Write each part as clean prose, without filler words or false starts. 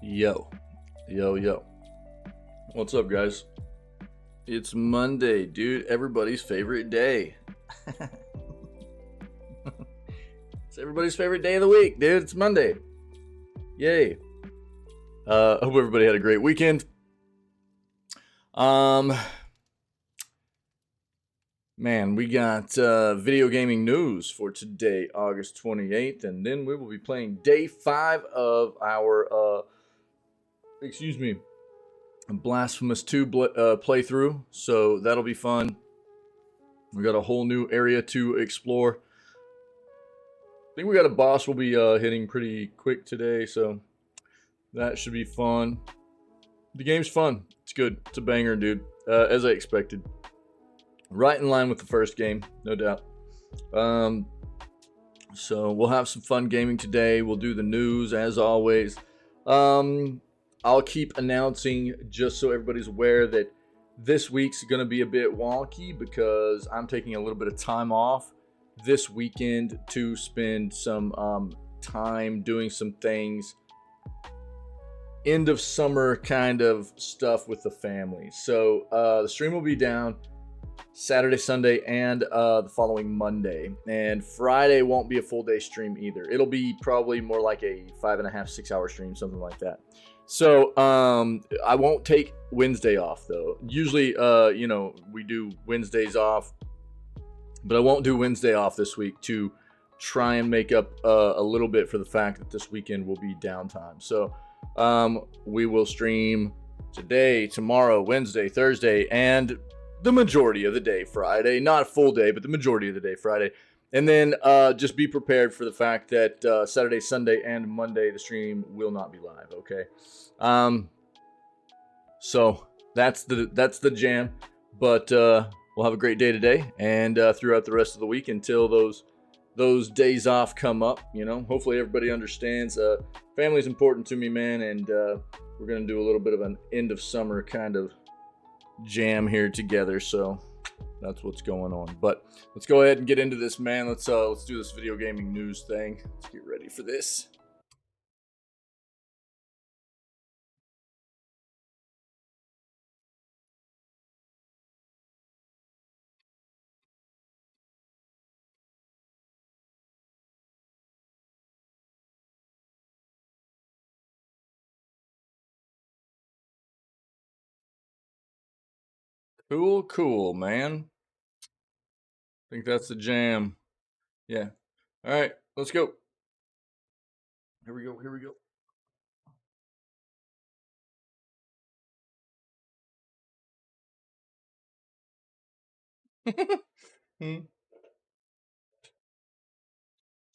Yo, yo. What's up, guys? It's Monday, dude. Everybody's favorite day. It's everybody's favorite day of the week, dude. It's Monday. Yay. Hope everybody had a great weekend. Man, we got video gaming news for today, August 28th, and then we will be playing day 5 of our Blasphemous 2 playthrough, so that'll be fun. We got a whole new area to explore. I think we got a boss we'll be hitting pretty quick today, so that should be fun. The game's fun. It's good. It's a banger, dude. As I expected. Right in line with the first game, no doubt. So we'll have some fun gaming today. We'll do the news, as always. I'll keep announcing, just so everybody's aware, that this week's going to be a bit wonky because I'm taking a little bit of time off this weekend to spend some time doing some things, end of summer kind of stuff with the family. So the stream will be down Saturday, Sunday, and the following Monday. And Friday won't be a full day stream either. It'll be probably more like a 5.5, 6 hour stream, something like that. So I won't take Wednesday off though. Usually, we do Wednesdays off, but I won't do Wednesday off this week to try and make up a little bit for the fact that this weekend will be downtime. So we will stream today, tomorrow, Wednesday, Thursday, and the majority of the day Friday. Not a full day, but the majority of the day Friday. And then just be prepared for the fact that Saturday, Sunday, and Monday the stream will not be live. Okay, so that's the jam. But we'll have a great day today and throughout the rest of the week until those days off come up. You know, hopefully everybody understands. Family's important to me, man, and we're gonna do a little bit of an end of summer kind of jam here together. So that's what's going on. But let's go ahead and get into this, man. Let's do this video gaming news thing. Let's get ready for this. Cool, man. I think that's the jam. Yeah. All right, let's go. Here we go.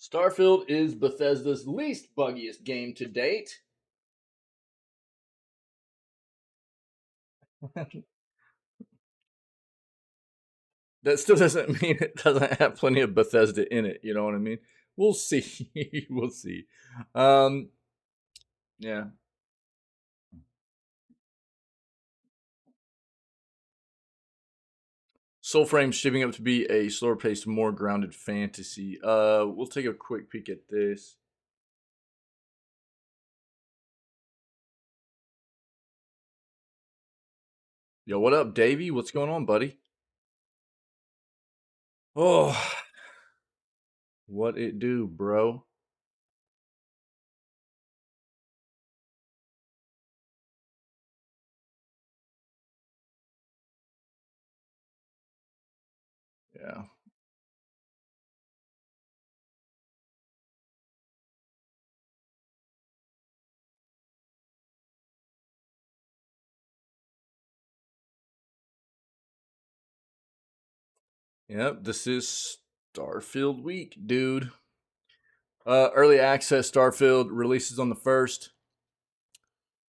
Starfield is Bethesda's least buggiest game to date. That still doesn't mean it doesn't have plenty of Bethesda in it. You know what I mean? We'll see. We'll see. Yeah. Soulframe's shaping up to be a slower paced, more grounded fantasy. We'll take a quick peek at this. Yo, what up, Davey? What's going on, buddy? Oh, what it do, bro? Yeah. Yep, this is Starfield week, dude. Early access Starfield releases on the 1st.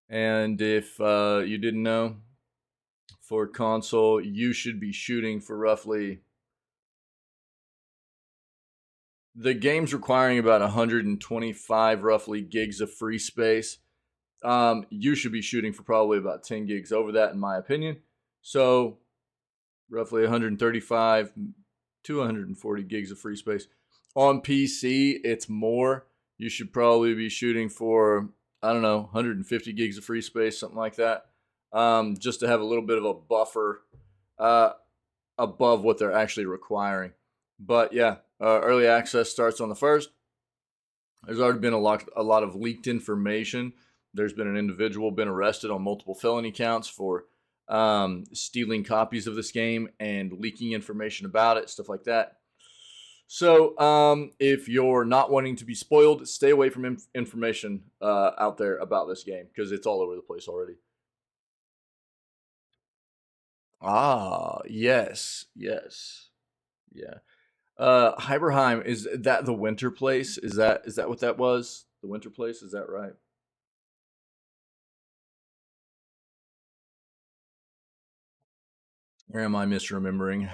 And if you didn't know, for console, you should be shooting for roughly... The game's requiring about 125 roughly gigs of free space. You should be shooting for probably about 10 gigs over that, in my opinion. So roughly 135 to 140 gigs of free space. On PC, it's more. You should probably be shooting for I don't know, 150 gigs of free space, something like that, just to have a little bit of a buffer uh, above what they're actually requiring. But yeah, early access starts on the 1st. There's already been a lot of leaked information. There's been an individual been arrested on multiple felony counts for stealing copies of this game and leaking information about it, stuff like that. So, if you're not wanting to be spoiled, stay away from information out there about this game because it's all over the place already. Ah, yes, yes, yeah. Hyberheim, is that the winter place? Is that what that was? The winter place, is that right? Or am I misremembering?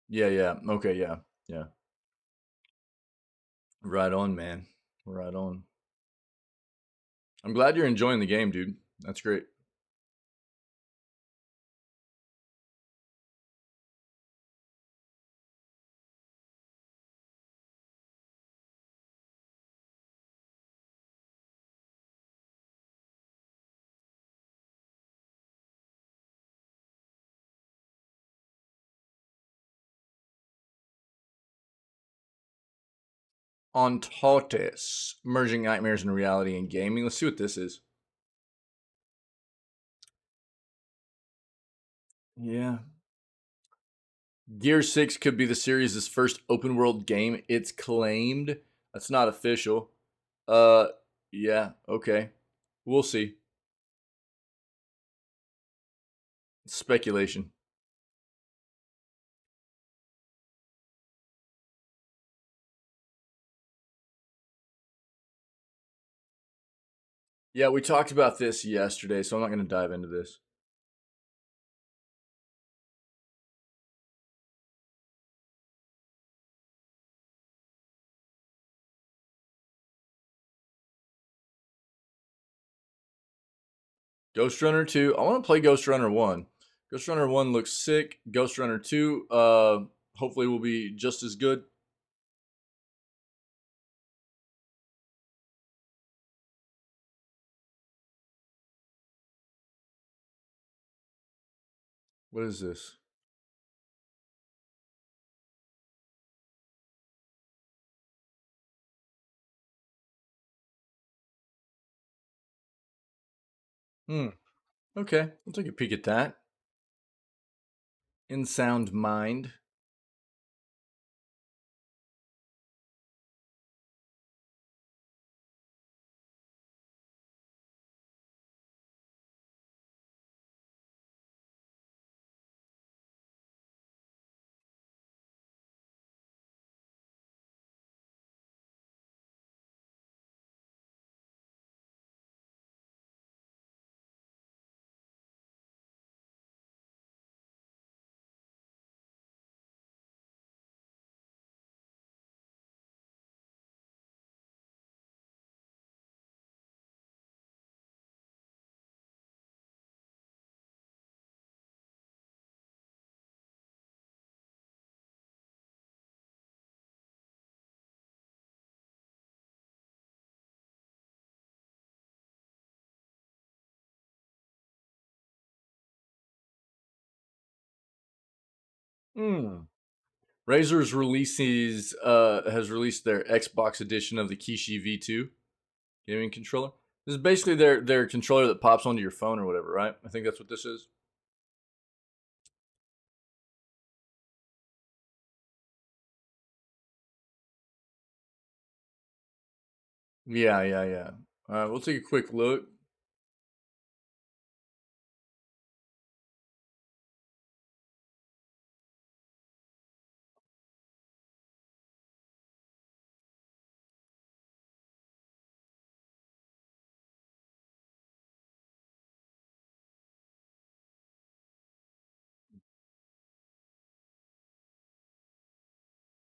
Yeah, yeah. Okay, yeah, yeah. Right on, man. Right on. I'm glad you're enjoying the game, dude. That's great. Ontotes, merging nightmares and reality in gaming. Let's see what this is. Yeah. Gear 6 could be the series' first open world game. It's claimed. That's not official. Uh yeah, okay. We'll see. Speculation. Yeah, we talked about this yesterday, so I'm not going to dive into this. Ghost Runner 2. I want to play Ghost Runner 1. Ghost Runner 1 looks sick. Ghost Runner 2 hopefully will be just as good. What is this? Hmm. Okay, I'll take a peek at that. In Sound Mind. Hmm. Razer's releases has released their Xbox edition of the Kishi V2 gaming controller. This is basically their controller that pops onto your phone or whatever, right? I think that's what this is. Yeah, yeah, yeah. All right, we'll take a quick look.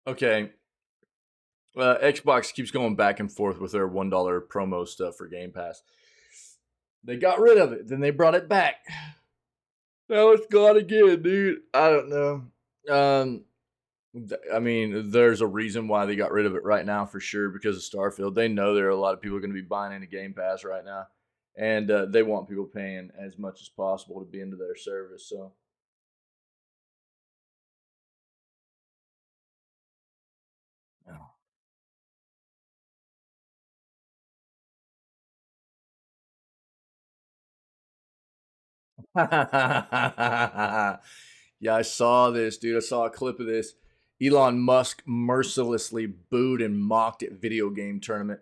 Okay. Xbox keeps going back and forth with their $1 promo stuff for Game Pass. They got rid of it, then they brought it back. Now it's gone again, dude. I don't know. I mean, there's a reason why they got rid of it right now for sure because of Starfield. They know there are a lot of people going to be buying into Game Pass right now, and they want people paying as much as possible to be into their service. So, yeah, I saw this, dude. I saw a clip of this. Elon Musk mercilessly booed and mocked at video game tournament.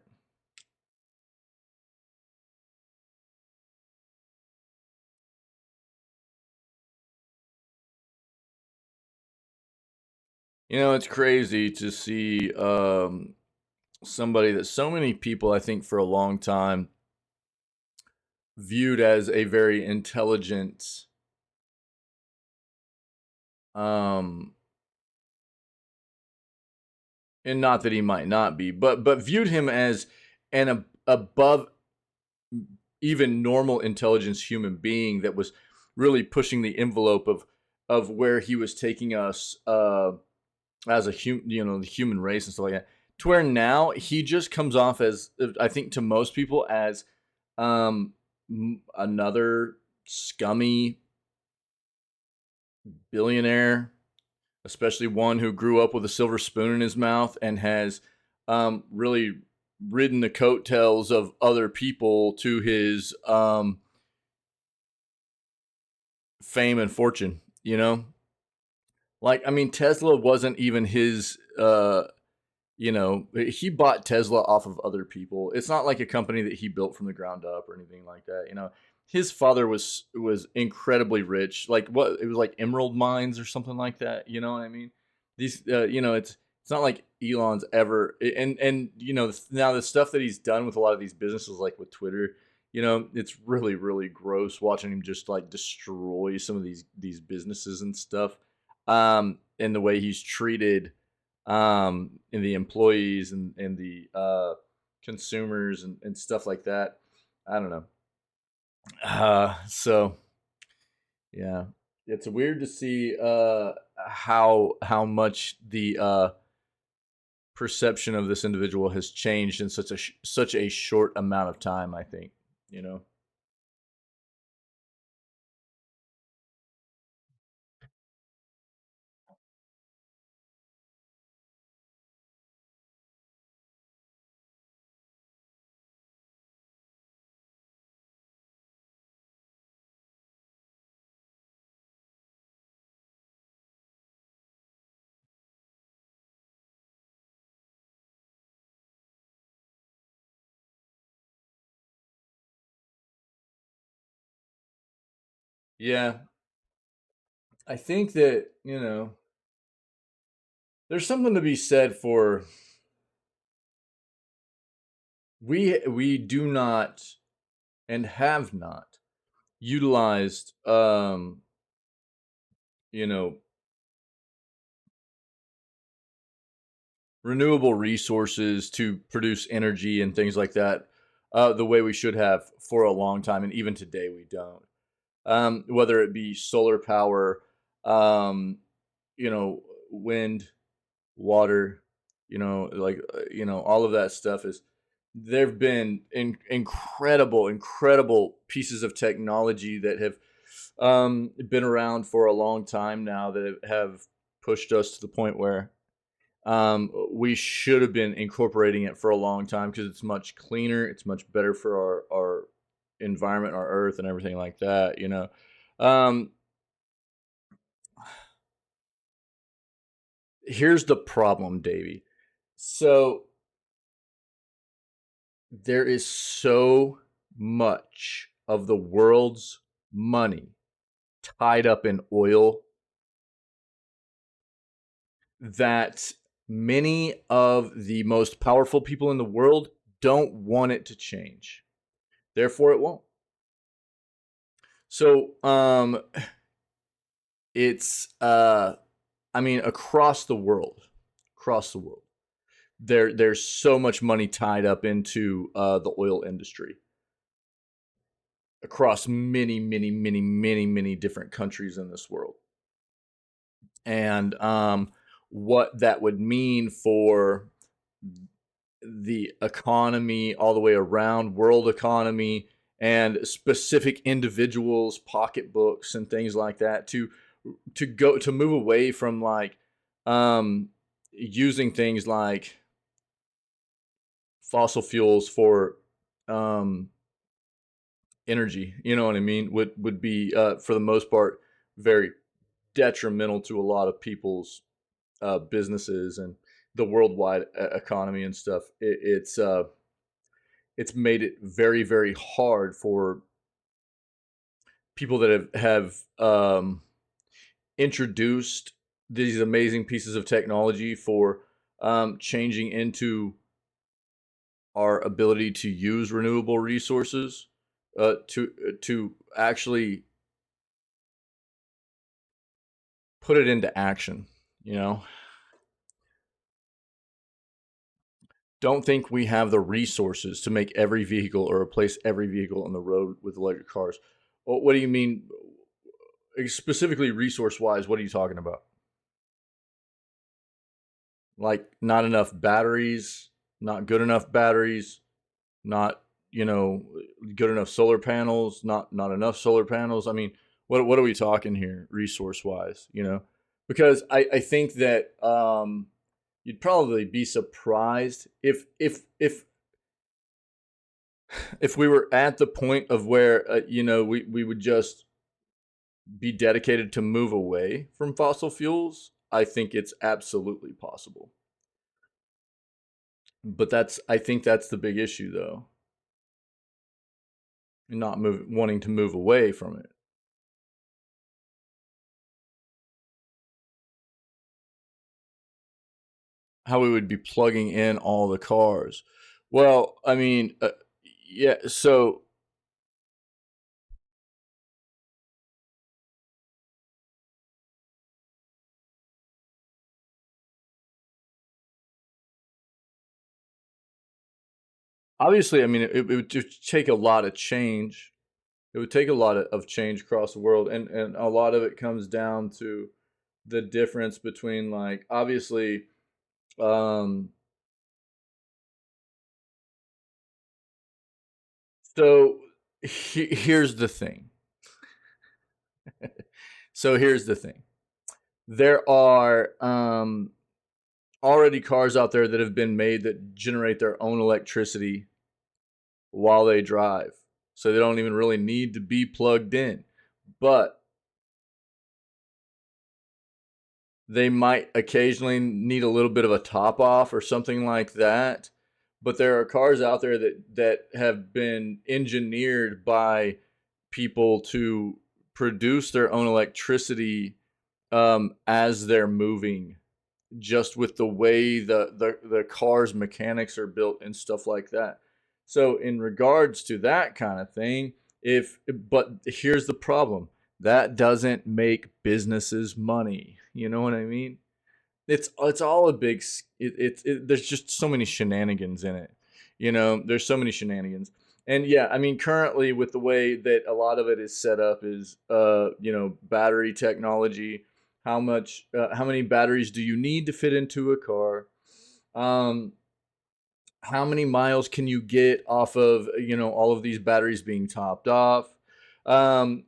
You know, it's crazy to see somebody that so many people, I think, for a long time viewed as a very intelligent, um, and not that he might not be, but viewed him as an above even normal intelligence human being that was really pushing the envelope of where he was taking us as a human, you know, the human race and stuff like that. To where now he just comes off as, I think, to most people as um, another scummy billionaire, especially one who grew up with a silver spoon in his mouth and has really ridden the coattails of other people to his fame and fortune. You know, like I mean, Tesla wasn't even his. You know, he bought Tesla off of other people. It's not like a company that he built from the ground up or anything like that. You know, his father was incredibly rich. Like what it was like emerald mines or something like that. You know what I mean? These, you know, it's not like Elon's ever and you know now the stuff that he's done with a lot of these businesses, like with Twitter. You know, it's really gross watching him just like destroy some of these businesses and stuff. And the way he's treated and the employees and the consumers and stuff like that. I don't know. So yeah, it's weird to see how much the perception of this individual has changed in such a short amount of time. I think you know. Yeah, I think that you know there's something to be said for we do not and have not utilized you know renewable resources to produce energy and things like that the way we should have for a long time, and even today we don't. Whether it be solar power, um, you know, wind, water, you know, like you know, all of that stuff is. There've been incredible pieces of technology that have been around for a long time now that have pushed us to the point where we should have been incorporating it for a long time because it's much cleaner, it's much better for our environment, our earth, and everything like that. You know, um, here's the problem, Davey. So there is so much of the world's money tied up in oil that many of the most powerful people in the world don't want it to change. Therefore, it won't. So, it's I mean across the world, there's so much money tied up into the oil industry across many different countries in this world, and what that would mean for the economy all the way around, world economy, and specific individuals' pocketbooks and things like that, to move away from like using things like fossil fuels for um, energy. You know what I mean? Would be for the most part very detrimental to a lot of people's businesses and the worldwide economy and stuff. It's made it very very hard for people that have introduced these amazing pieces of technology for changing into our ability to use renewable resources to actually put it into action. You know, don't think we have the resources to make every vehicle or replace every vehicle on the road with electric cars. What do you mean specifically resource wise? What are you talking about? Like not enough batteries, not good enough batteries, not good enough solar panels, not enough solar panels. I mean, what are we talking here resource wise? Because I think that you'd probably be surprised if we were at the point of where we would just be dedicated to move away from fossil fuels. I think it's absolutely possible. But I think that's the big issue though. Not wanting to move away from it. How we would be plugging in all the cars. Well, I mean, yeah, so obviously, I mean, it would just take a lot of change. It would take a lot of change across the world, and a lot of it comes down to the difference between, like, obviously, um, so here's the thing. So here's the thing. There are already cars out there that have been made that generate their own electricity while they drive. So they don't even really need to be plugged in. But they might occasionally need a little bit of a top off or something like that. But there are cars out there that have been engineered by people to produce their own electricity as they're moving, just with the way the car's mechanics are built and stuff like that. So in regards to that kind of thing, but here's the problem. That doesn't make businesses money. You know what I mean? It's all a big there's just so many shenanigans in it. There's so many shenanigans. And yeah, I mean currently with the way that a lot of it is set up is battery technology. How many batteries do you need to fit into a car? Um how many miles can you get off of all of these batteries being topped off? um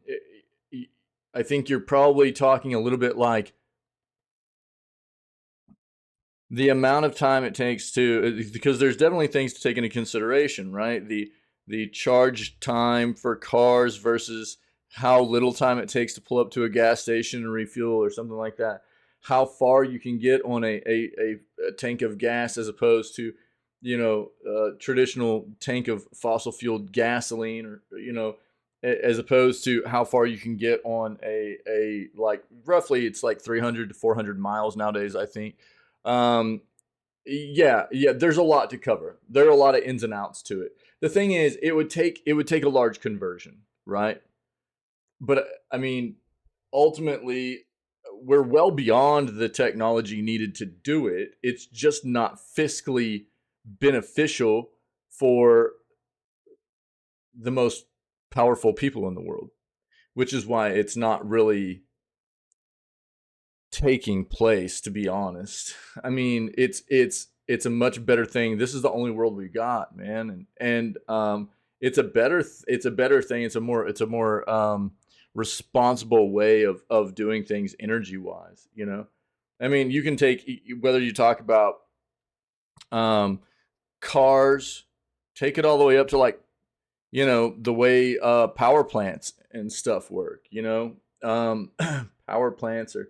I think you're probably talking a little bit like the amount of time it takes to, because there's definitely things to take into consideration, right? The charge time for cars versus how little time it takes to pull up to a gas station and refuel or something like that. How far you can get on a tank of gas as opposed to a traditional tank of fossil fueled gasoline, or as opposed to how far you can get on a like roughly it's like 300 to 400 miles nowadays, I think. um, yeah, there's a lot to cover. There are a lot of ins and outs to it. The thing is, it would take a large conversion, right? But I mean, ultimately, we're well beyond the technology needed to do it. It's just not fiscally beneficial for the most powerful people in the world, which is why it's not really taking place, to be honest. I mean, it's a much better thing. This is the only world we got, man. And it's a it's a better thing. It's a more responsible way of doing things energy wise, you know. I mean, you can take, whether you talk about um cars, take it all the way up to, like, you know, the way power plants and stuff work, you know. Power plants are,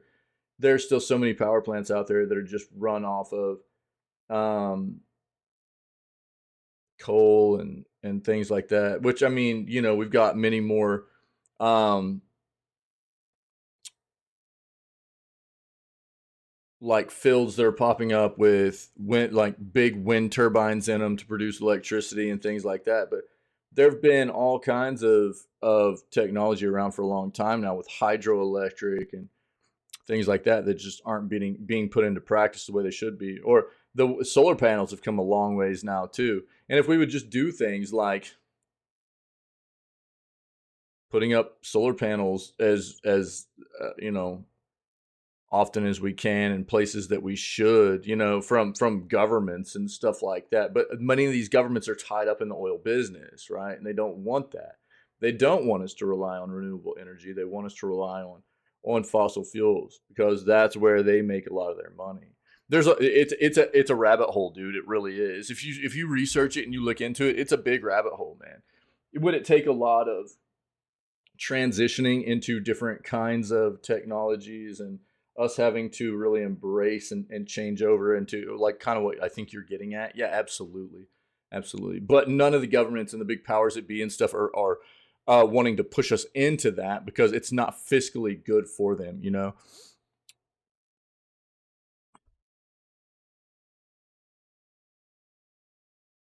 there's still so many power plants out there that are just run off of um, coal and things like that. Which, I mean, you know, we've got many more um, like fields that are popping up with wind, like big wind turbines in them to produce electricity and things like that. But there have been all kinds of technology around for a long time now with hydroelectric and things like that that just aren't being put into practice the way they should be. Or the solar panels have come a long ways now too. And if we would just do things like putting up solar panels as you know, often as we can in places that we should, you know, from governments and stuff like that. But many of these governments are tied up in the oil business, right? And they don't want that. They don't want us to rely on renewable energy. They want us to rely on fossil fuels because that's where they make a lot of their money. It's a rabbit hole, dude. It really is. If you research it and you look into it, it's a big rabbit hole, man. Would it take a lot of transitioning into different kinds of technologies and us having to really embrace and change over into, like, kind of what I think you're getting at? Yeah, absolutely. Absolutely. But none of the governments and the big powers that be and stuff are wanting to push us into that because it's not fiscally good for them, you know?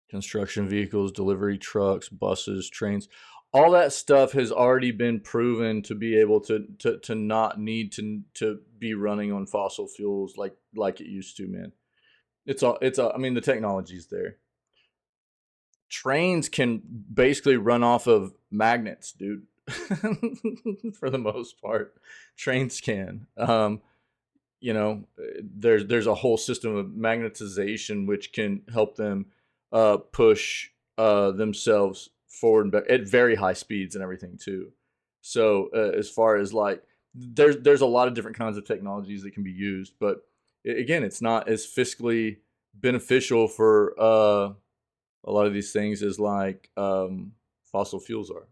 Construction vehicles, delivery trucks, buses, trains, all that stuff has already been proven to be able to not need to be running on fossil fuels like it used to, man. It's all I mean, the technology's there. Trains can basically run off of magnets, dude. For the most part, trains can. You know, there's a whole system of magnetization which can help them push themselves forward and back at very high speeds and everything too. So as far as, like, there's a lot of different kinds of technologies that can be used, but again, it's not as fiscally beneficial for a lot of these things as, like, fossil fuels are.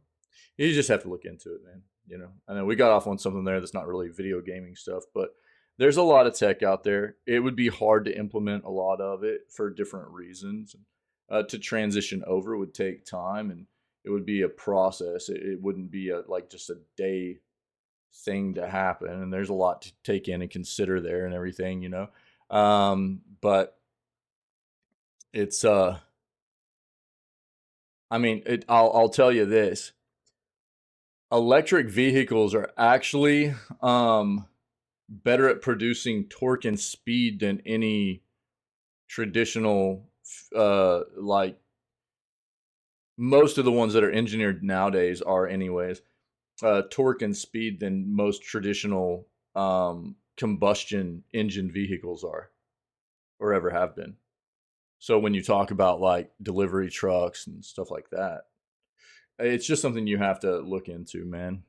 You just have to look into it, man. You know, I know we got off on something there that's not really video gaming stuff, but there's a lot of tech out there. It would be hard to implement a lot of it for different reasons. To transition over would take time, and it would be a process. It wouldn't be like just a day thing to happen. And there's a lot to take in and consider there and everything, you know. But it's I mean, I'll tell you this: electric vehicles are actually better at producing torque and speed than any traditional, like, most of the ones that are engineered nowadays are, anyways, torque and speed than most traditional combustion engine vehicles are or ever have been. So when you talk about, like, delivery trucks and stuff like that, it's just something you have to look into, man.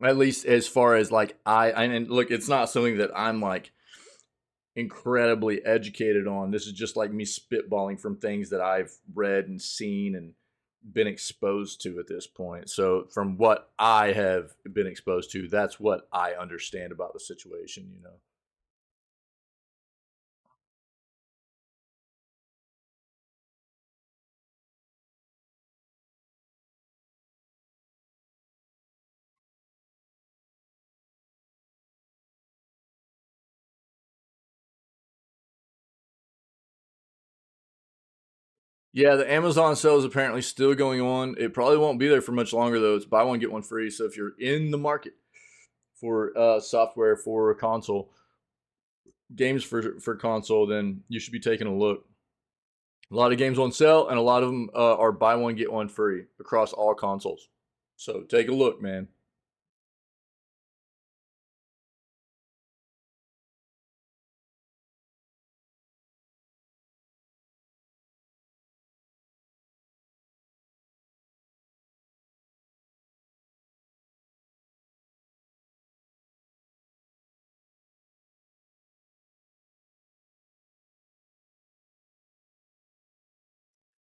At least as far as, like, and look, it's not something that I'm, like, incredibly educated on. This is just like me spitballing from things that I've read and seen and been exposed to at this point. So from what I have been exposed to, that's what I understand about the situation, you know. Yeah, the Amazon sale is apparently still going on. It probably won't be there for much longer though. It's buy one get one free. So if you're in the market for software for console games for console, then you should be taking a look. A lot of games on sale, and a lot of them are buy one get one free across all consoles. So take a look, man.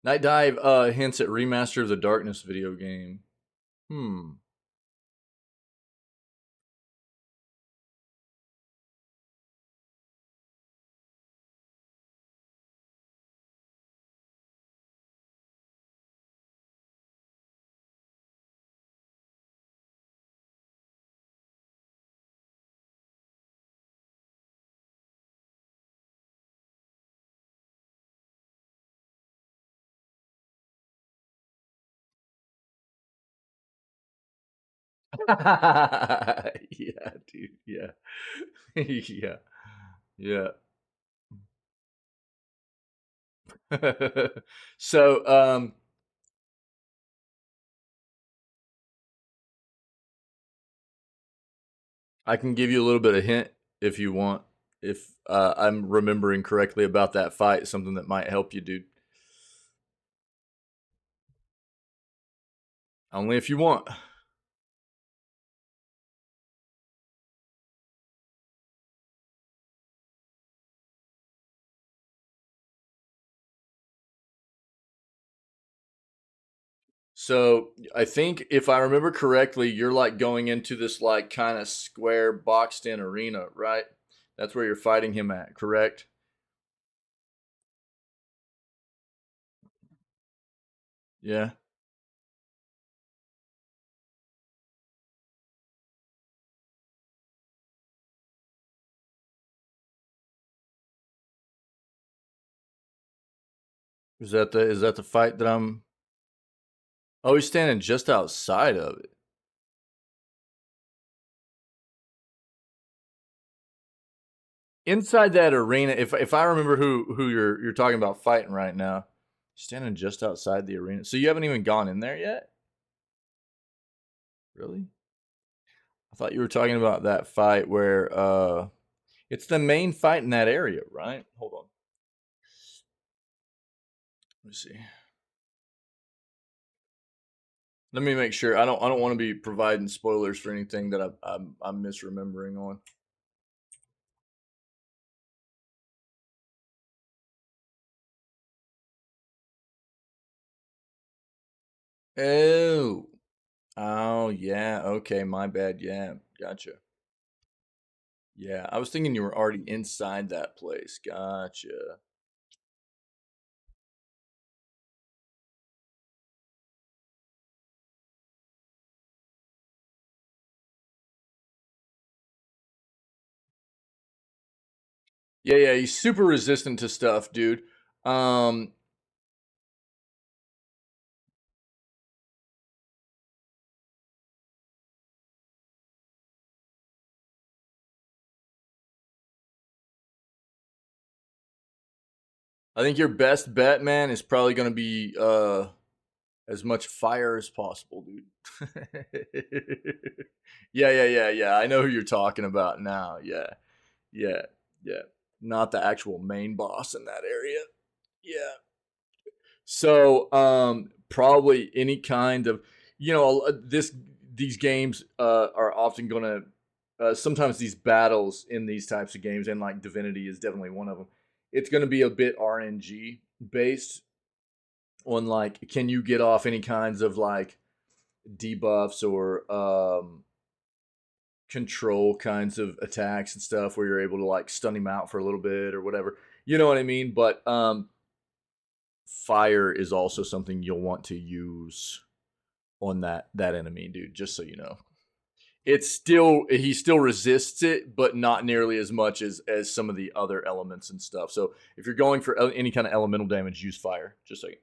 Night Dive hints at remaster of the Darkness video game. Hmm. Yeah, dude. Yeah. Yeah. Yeah. So, I can give you a little bit of hint if you want. If I'm remembering correctly about that fight, something that might help you, dude. Only if you want. So I think if I remember correctly, you're like going into this like kind of square boxed in arena, right? That's where you're fighting him at, correct? Yeah. Is that the fight that I'm Oh, he's standing just outside of it. Inside that arena, if I remember who you're talking about fighting right now, standing just outside the arena. So you haven't even gone in there yet? Really? I thought you were talking about that fight where it's the main fight in that area, right? Hold on. Let me see. Let me make sure. I don't want to be providing spoilers for anything that I'm misremembering on. Oh. Oh yeah. Okay, my bad. Yeah. Gotcha. Yeah, I was thinking you were already inside that place. Gotcha. Yeah, yeah, he's super resistant to stuff, dude. Um, I think your best bet, man, is probably gonna be as much fire as possible, dude. Yeah, yeah, yeah, yeah. I know who you're talking about now. Yeah, yeah, yeah. Not the actual main boss in that area. Yeah. So, probably any kind of, these games are often gonna, sometimes these battles in these types of games, and like Divinity is definitely one of them. It's gonna be a bit RNG based on like, can you get off any kinds of like debuffs or control kinds of attacks and stuff where you're able to like stun him out for a little bit or whatever. You know what I mean? But fire is also something you'll want to use on that enemy, dude. Just so you know, it's still he still resists it, but not nearly as much as some of the other elements and stuff. So if you're going for any kind of elemental damage, use fire. Just so you.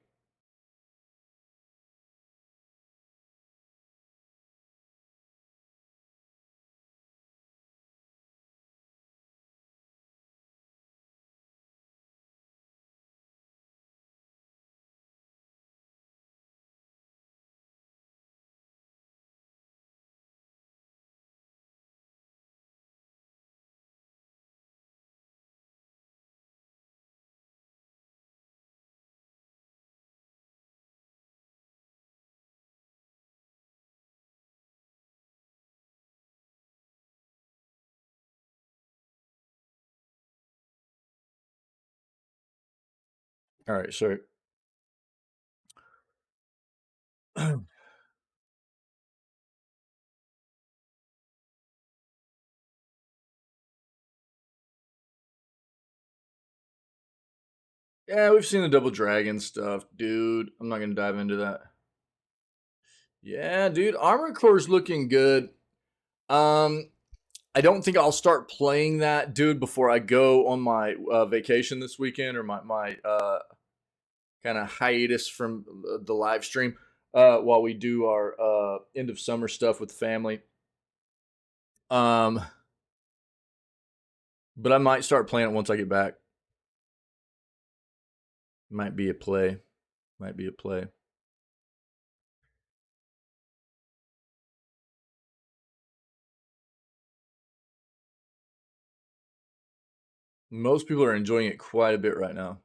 All right, sorry. Yeah, we've seen the Double Dragon stuff, dude. I'm not gonna dive into that. Yeah, dude, Armored Core's looking good. Um, I don't think I'll start playing that, dude, before I go on my vacation this weekend or my kind of hiatus from the live stream while we do our end of summer stuff with the family. Um, but I might start playing it once I get back. Might be a play. Might be a play. Most people are enjoying it quite a bit right now.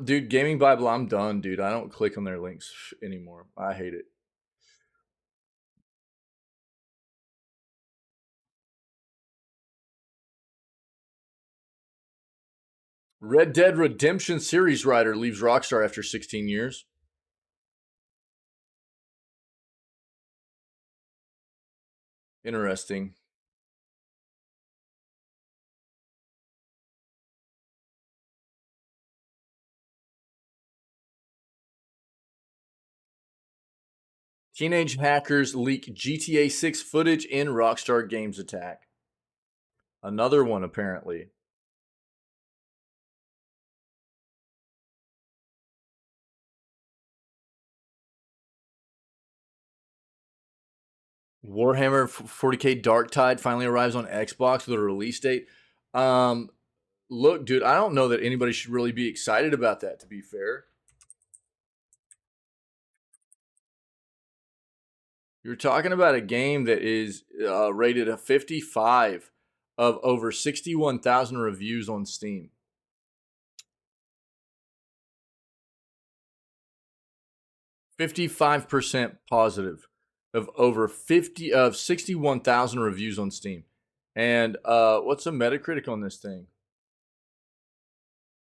Dude, Gaming Bible, I'm done, dude. I don't click on their links anymore. I hate it. Red Dead Redemption series writer leaves Rockstar after 16 years. Interesting. Teenage hackers leak GTA 6 footage in Rockstar Games attack. Another one, apparently. Warhammer 40k Dark Tide finally arrives on Xbox with a release date. Um, Look, dude, I don't know that anybody should really be excited about that, to be fair. You're talking about a game that is rated a 55 of over 61,000 reviews on Steam. 55% positive of over 61,000 reviews on Steam. And what's the Metacritic on this thing?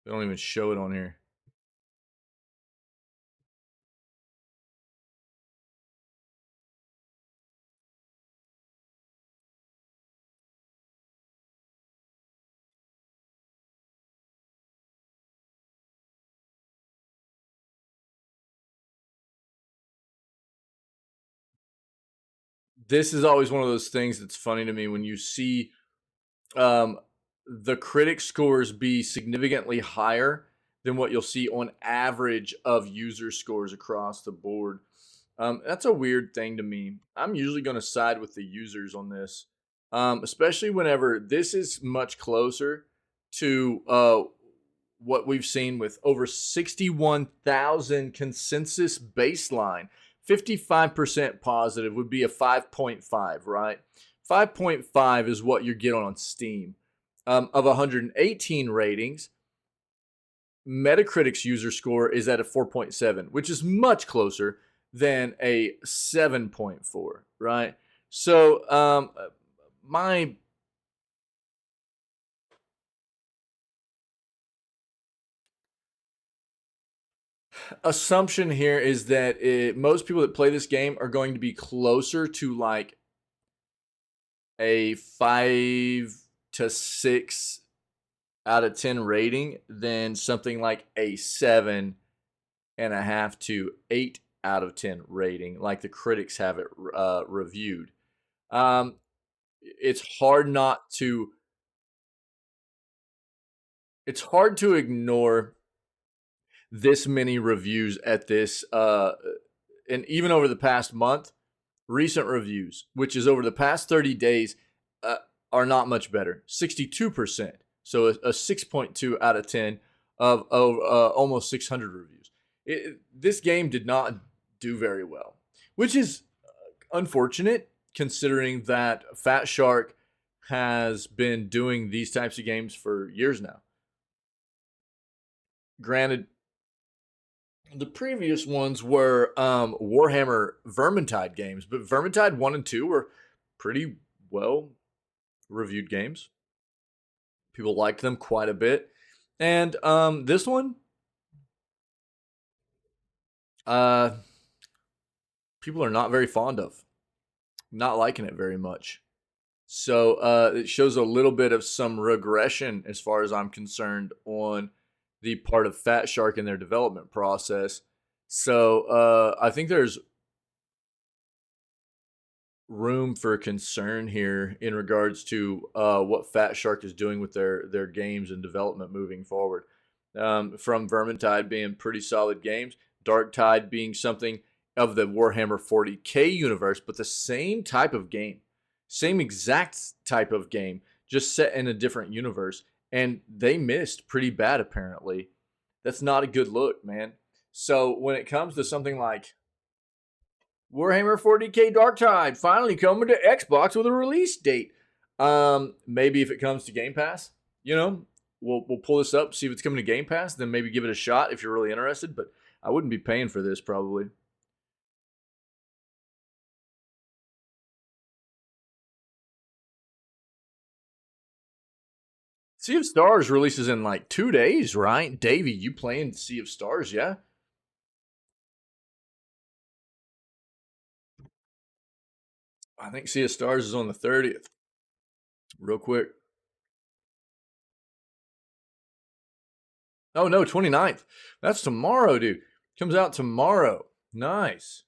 They don't even show it on here. This is always one of those things that's funny to me when you see um, the critic scores be significantly higher than what you'll see on average of user scores across the board. That's a weird thing to me. I'm usually going to side with the users on this, especially whenever this is much closer to what we've seen with over 61,000 consensus baseline. 55% positive would be a 5.5, right? 5.5 is what you're getting on Steam. Of 118 ratings, Metacritic's user score is at a 4.7, which is much closer than a 7.4, right? So, my assumption here is that most people that play this game are going to be closer to like a 5 to 6 out of 10 rating than something like a 7.5 to 8 out of 10 rating, like the critics have it reviewed. Um, it's hard not to it's hard to ignore this many reviews at this and even over the past month, recent reviews, which is over the past 30 days, uh, are not much better. 62%. So a 6.2 out of 10 of almost 600 reviews. This game did not do very well, which is unfortunate considering that Fat Shark has been doing these types of games for years now. Granted, the previous ones were Warhammer Vermintide games, but Vermintide 1 and 2 were pretty well reviewed games. People liked them quite a bit. And this one, people are not very fond of. Not liking it very much. So it shows a little bit of some regression as far as I'm concerned on the part of Fat Shark in their development process. So I think there's room for concern here in regards to what Fat Shark is doing with their games and development moving forward. From Vermintide being pretty solid games, Darktide being something of the Warhammer 40k universe, but the same type of game, same exact type of game, just set in a different universe, and they missed pretty bad apparently. That's not a good look, man. So when it comes to something like Warhammer 40k Darktide finally coming to Xbox with a release date, maybe if it comes to Game Pass, we'll pull this up, see if it's coming to Game Pass, then maybe give it a shot if you're really interested. But I wouldn't be paying for this probably. Sea of Stars releases in like 2 days, right? Davey, you playing Sea of Stars, yeah? I think Sea of Stars is on the 30th. Real quick. Oh, no, 29th. That's tomorrow, dude. Comes out tomorrow. Nice.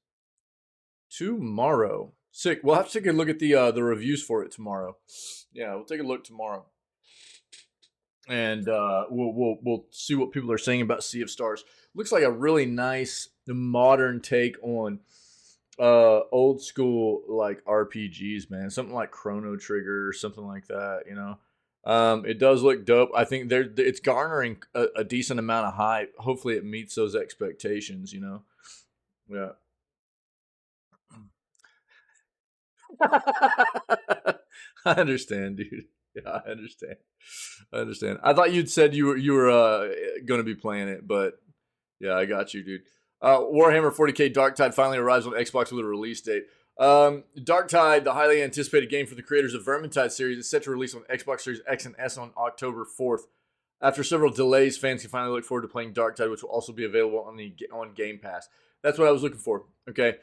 Tomorrow. Sick. We'll have to take a look at the reviews for it tomorrow. Yeah, we'll take a look tomorrow. And we'll see what people are saying about Sea of Stars. Looks like a really nice modern take on old school like RPGs, man. Something like Chrono Trigger or something like that, It does look dope. I think it's garnering a decent amount of hype. Hopefully it meets those expectations, Yeah. I understand, dude. Yeah, I understand. I thought you'd said you were going to be playing it, but yeah, I got you, dude. Warhammer 40k Darktide finally arrives on Xbox with a release date. Darktide, the highly anticipated game for the creators of Vermintide series, is set to release on Xbox Series X and S on October 4th. After several delays, fans can finally look forward to playing Darktide, which will also be available on Game Pass. That's what I was looking for. Okay.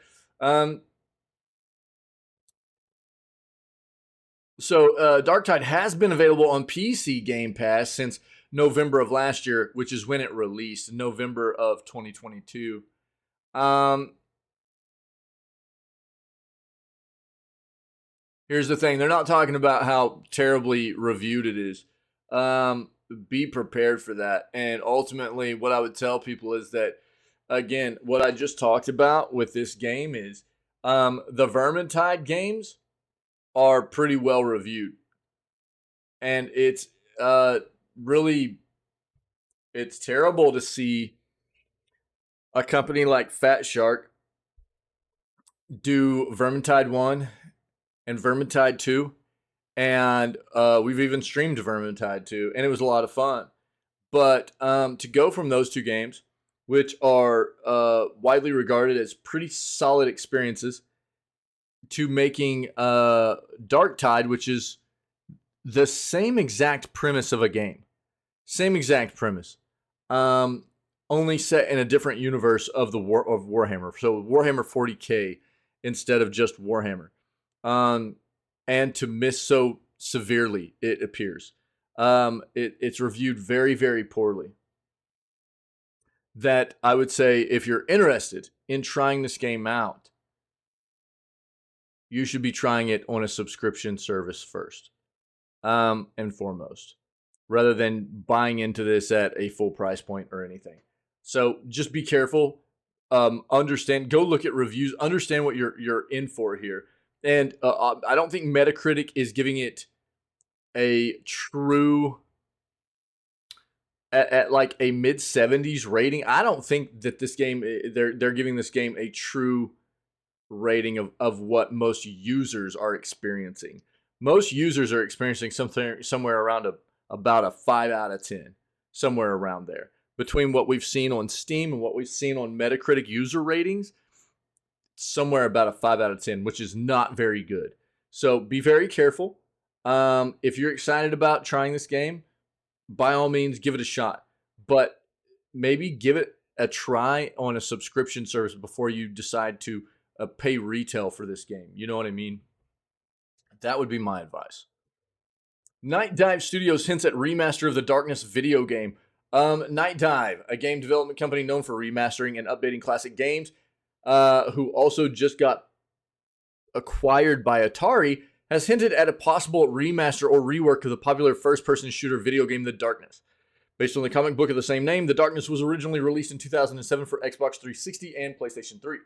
So Darktide has been available on PC Game Pass since November of last year, which is when it released, November of 2022. Here's the thing. They're not talking about how terribly reviewed it is. Be prepared for that. And ultimately, what I would tell people is that, again, what I just talked about with this game is the Vermintide games are pretty well reviewed. And it's really, it's terrible to see a company like Fat Shark do Vermintide 1 and Vermintide 2. And we've even streamed Vermintide 2, and it was a lot of fun. But to go from those two games, which are widely regarded as pretty solid experiences, to making Darktide, which is the same exact premise of a game. Same exact premise. Only set in a different universe of Warhammer. So Warhammer 40k instead of just Warhammer. And to miss so severely, it appears. It's reviewed very, very poorly. That I would say, if you're interested in trying this game out, you should be trying it on a subscription service first and foremost, rather than buying into this at a full price point or anything. So just be careful. Understand. Go look at reviews. Understand what you're in for here. And I don't think Metacritic is giving it a true at like a mid-70s rating. I don't think that this game they're giving this game a true rating of what most users are experiencing. Most users are experiencing something somewhere around about a 5 out of 10, somewhere around there. Between what we've seen on Steam and what we've seen on Metacritic user ratings, somewhere about a 5 out of 10, which is not very good. So be very careful. If you're excited about trying this game, by all means, give it a shot. But maybe give it a try on a subscription service before you decide to pay retail for this game. You know what I mean? That would be my advice. Night Dive Studios hints at remaster of the Darkness video game. Night Dive, a game development company known for remastering and updating classic games, who also just got acquired by Atari, has hinted at a possible remaster or rework of the popular first-person shooter video game The Darkness. Based on the comic book of the same name, The Darkness was originally released in 2007 for Xbox 360 and PlayStation 3.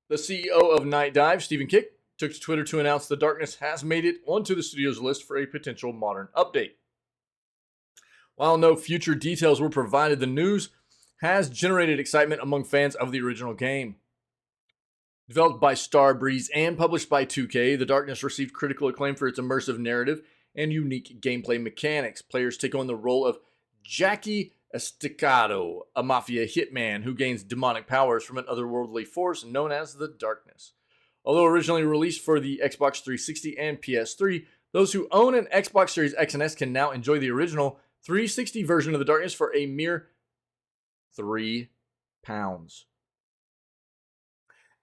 The CEO of Night Dive, Stephen Kick, took to Twitter to announce The Darkness has made it onto the studio's list for a potential modern update. While no future details were provided, the news has generated excitement among fans of the original game. Developed by Starbreeze and published by 2K, The Darkness received critical acclaim for its immersive narrative and unique gameplay mechanics. Players take on the role of Jackie Estacado, a mafia hitman who gains demonic powers from an otherworldly force known as the Darkness. Although originally released for the Xbox 360 and PS3, those who own an Xbox Series X and S can now enjoy the original 360 version of The Darkness for a mere £3.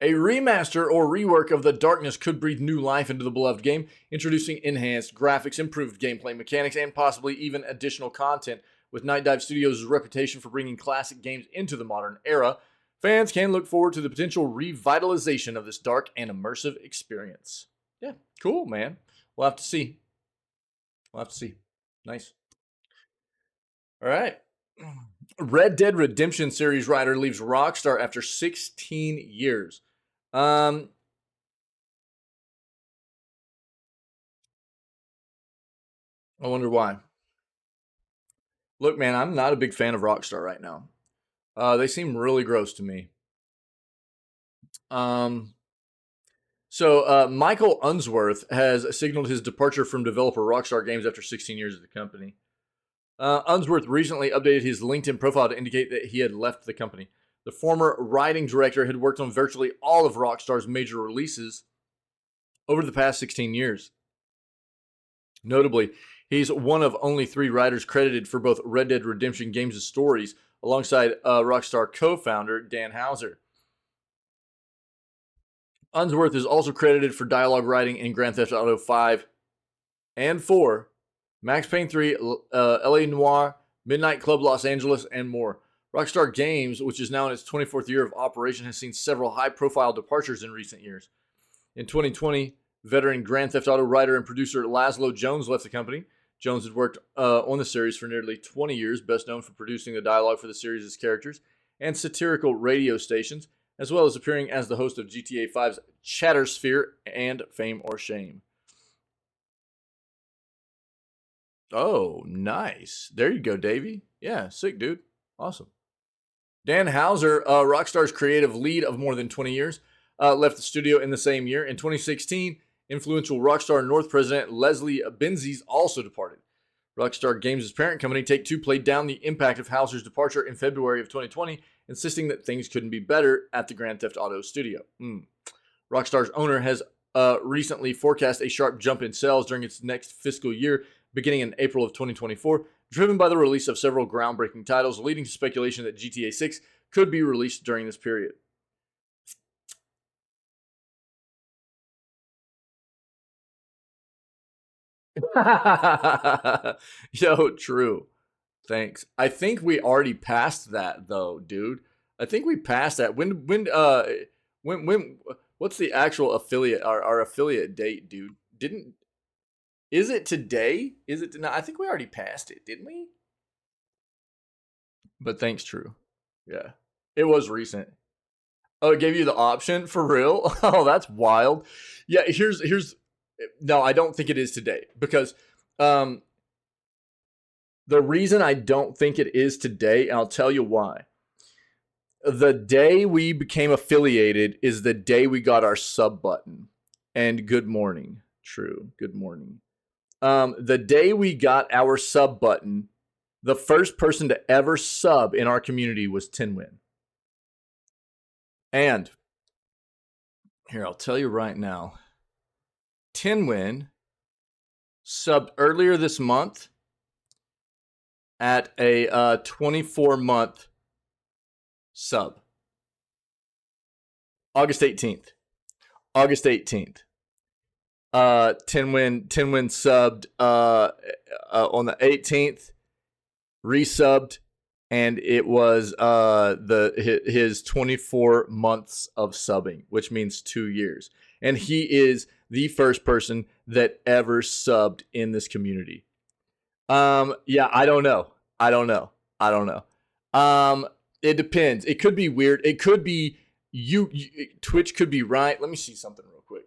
A remaster or rework of The Darkness could breathe new life into the beloved game, introducing enhanced graphics, improved gameplay mechanics, and possibly even additional content. With Night Dive Studios' reputation for bringing classic games into the modern era, fans can look forward to the potential revitalization of this dark and immersive experience. Yeah, cool, man. We'll have to see. Nice. All right. Red Dead Redemption series writer leaves Rockstar after 16 years. I wonder why. Look, man, I'm not a big fan of Rockstar right now. They seem really gross to me. So Michael Unsworth has signaled his departure from developer Rockstar Games after 16 years at the company. Unsworth recently updated his LinkedIn profile to indicate that he had left the company. The former writing director had worked on virtually all of Rockstar's major releases over the past 16 years. Notably, he's one of only 3 writers credited for both Red Dead Redemption Games' stories, alongside Rockstar co-founder Dan Houser. Unsworth is also credited for dialogue writing in Grand Theft Auto 5 and 4, Max Payne 3, L.A. Noire, Midnight Club Los Angeles, and more. Rockstar Games, which is now in its 24th year of operation, has seen several high-profile departures in recent years. In 2020, veteran Grand Theft Auto writer and producer Laszlo Jones left the company. Jones had worked on the series for nearly 20 years, best known for producing the dialogue for the series' characters and satirical radio stations, as well as appearing as the host of GTA 5's Chattersphere and Fame or Shame. Oh, nice. There you go, Davey. Yeah, sick, dude. Awesome. Dan Houser, Rockstar's creative lead of more than 20 years, left the studio in the same year. In 2016, influential Rockstar North president Leslie Benzies also departed. Rockstar Games' parent company, Take-Two, played down the impact of Houser's departure in February of 2020, insisting that things couldn't be better at the Grand Theft Auto studio. Rockstar's owner has recently forecast a sharp jump in sales during its next fiscal year, beginning in April of 2024, driven by the release of several groundbreaking titles, leading to speculation that GTA 6 could be released during this period. Yo, true. Thanks. I think we already passed that though, dude. I think we passed that. When what's the actual affiliate our affiliate date, dude? Didn't Is it today? Is it no, I think we already passed it, didn't we? But thanks, True. Yeah. It was recent. Oh, it gave you the option for real? Oh, that's wild. Yeah, here's no, I don't think it is today because um the reason I don't think it is today, and I'll tell you why. The day we became affiliated is the day we got our sub button. And good morning. True. Good morning. The day we got our sub button, the first person to ever sub in our community was Tinwin. And here, I'll tell you right now. Tinwin subbed earlier this month, at a 24-month sub. August 18th. August 18th. Tinwin subbed on the 18th, resubbed, and it was his 24 months of subbing, which means 2 years. And he is the first person that ever subbed in this community. Yeah, I don't know. It depends. It could be weird. It could be you Twitch could be right. Let me see something real quick.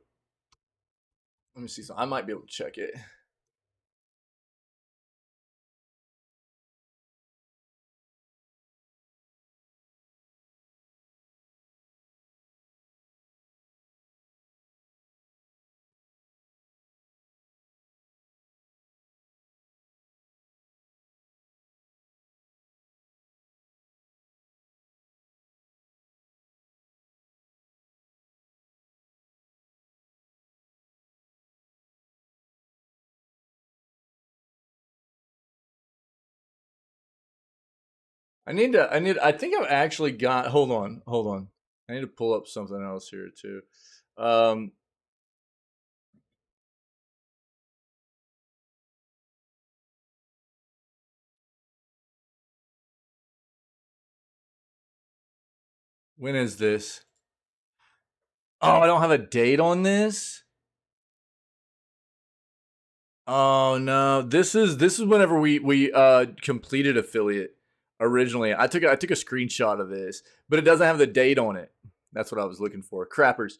Let me see something. I might be able to check it. I think I've actually got, hold on. I need to pull up something else here too. When is this? Oh, I don't have a date on this. Oh no, this is whenever we completed affiliate originally. I took a screenshot of this, but it doesn't have the date on it. That's what I was looking for. Crappers.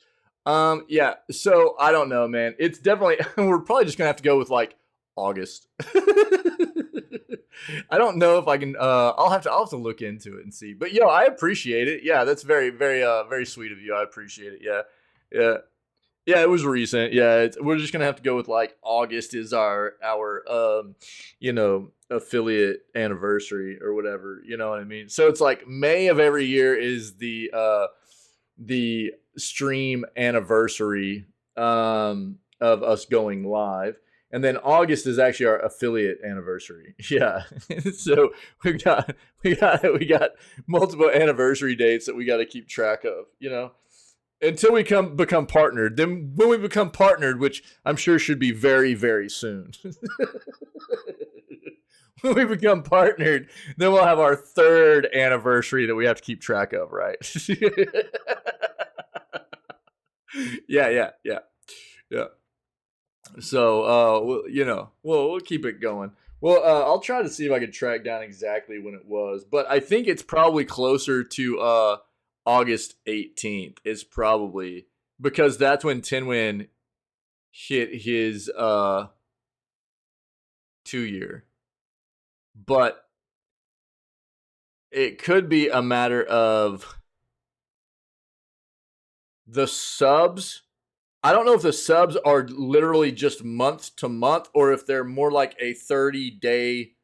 Yeah. So I don't know, man. It's definitely we're probably just gonna have to go with like August. I don't know if I can. I'll have to look into it and see. But yo, I appreciate it. Yeah, that's very very sweet of you. I appreciate it. Yeah, yeah. Yeah, it was recent. Yeah, we're just gonna have to go with like August is our affiliate anniversary or whatever. You know what I mean? So it's like May of every year is the stream anniversary of us going live, and then August is actually our affiliate anniversary. Yeah, so we got multiple anniversary dates that we got to keep track of. You know. Until we become partnered. Then when we become partnered, which I'm sure should be very, very soon. When we become partnered, then we'll have our 3rd anniversary that we have to keep track of, right? Yeah. So, we'll keep it going. Well, I'll try to see if I can track down exactly when it was, but I think it's probably closer to August 18th is probably because that's when Tinwin hit his 2-year. But it could be a matter of the subs. I don't know if the subs are literally just month to month or if they're more like a 30-day.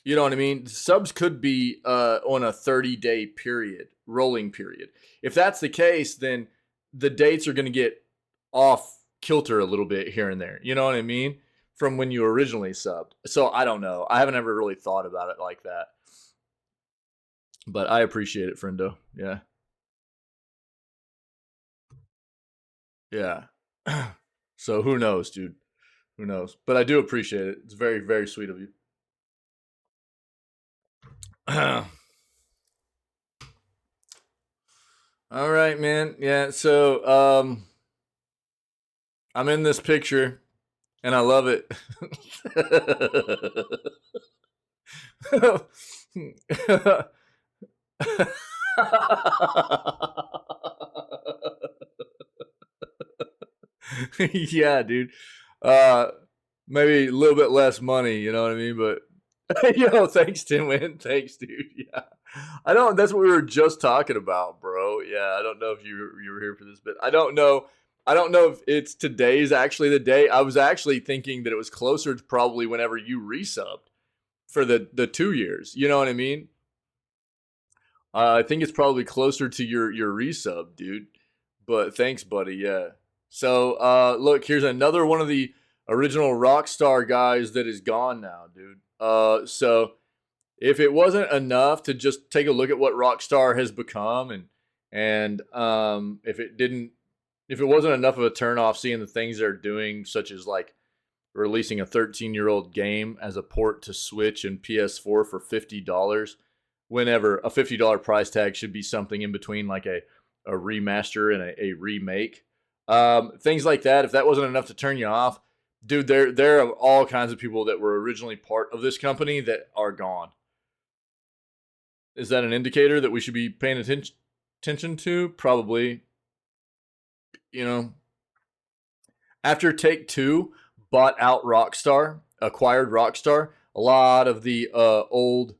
You know what I mean? Subs could be on a 30-day period, rolling period. If that's the case, then the dates are going to get off kilter a little bit here and there. You know what I mean? From when you originally subbed. So I don't know. I haven't ever really thought about it like that. But I appreciate it, friendo. Yeah. Yeah. So who knows, dude? Who knows? But I do appreciate it. It's very, very sweet of you. All right, man. Yeah, so I'm in this picture and I love it. Yeah, dude. Maybe a little bit less money, you know what I mean? But thanks, Tinwin. Thanks, dude. Yeah. That's what we were just talking about, bro. Yeah, I don't know if you were here for this, but I don't know if it's today's actually the day. I was actually thinking that it was closer to probably whenever you resubbed for the 2 years. You know what I mean? I think it's probably closer to your resub, dude. But thanks, buddy. Yeah. So, look, here's another one of the original Rockstar guys that is gone now, dude. So if it wasn't enough to just take a look at what Rockstar has become, and if it wasn't enough of a turnoff seeing the things they're doing, such as like releasing a 13-year-old game as a port to Switch and PS4 for $50, whenever a $50 price tag should be something in between like a remaster and a remake. Things like that. If that wasn't enough to turn you off, dude, there are all kinds of people that were originally part of this company that are gone. Is that an indicator that we should be paying attention to? Probably. You know, after Take Two bought out Rockstar, acquired Rockstar, a lot of the old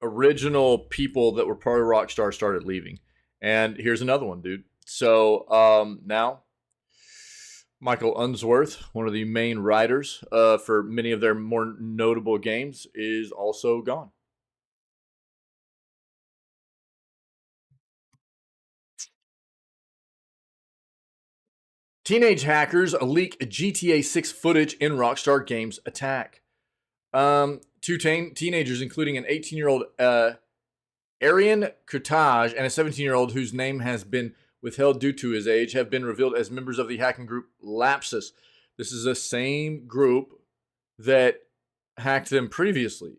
original people that were part of Rockstar started leaving. And here's another one, dude. So now Michael Unsworth, one of the main writers for many of their more notable games, is also gone. Teenage hackers leak GTA 6 footage in Rockstar Games attack. Two teenagers, including an 18-year-old Arian Kurtage and a 17-year-old whose name has been withheld due to his age, have been revealed as members of the hacking group Lapsus. This is the same group that hacked them previously,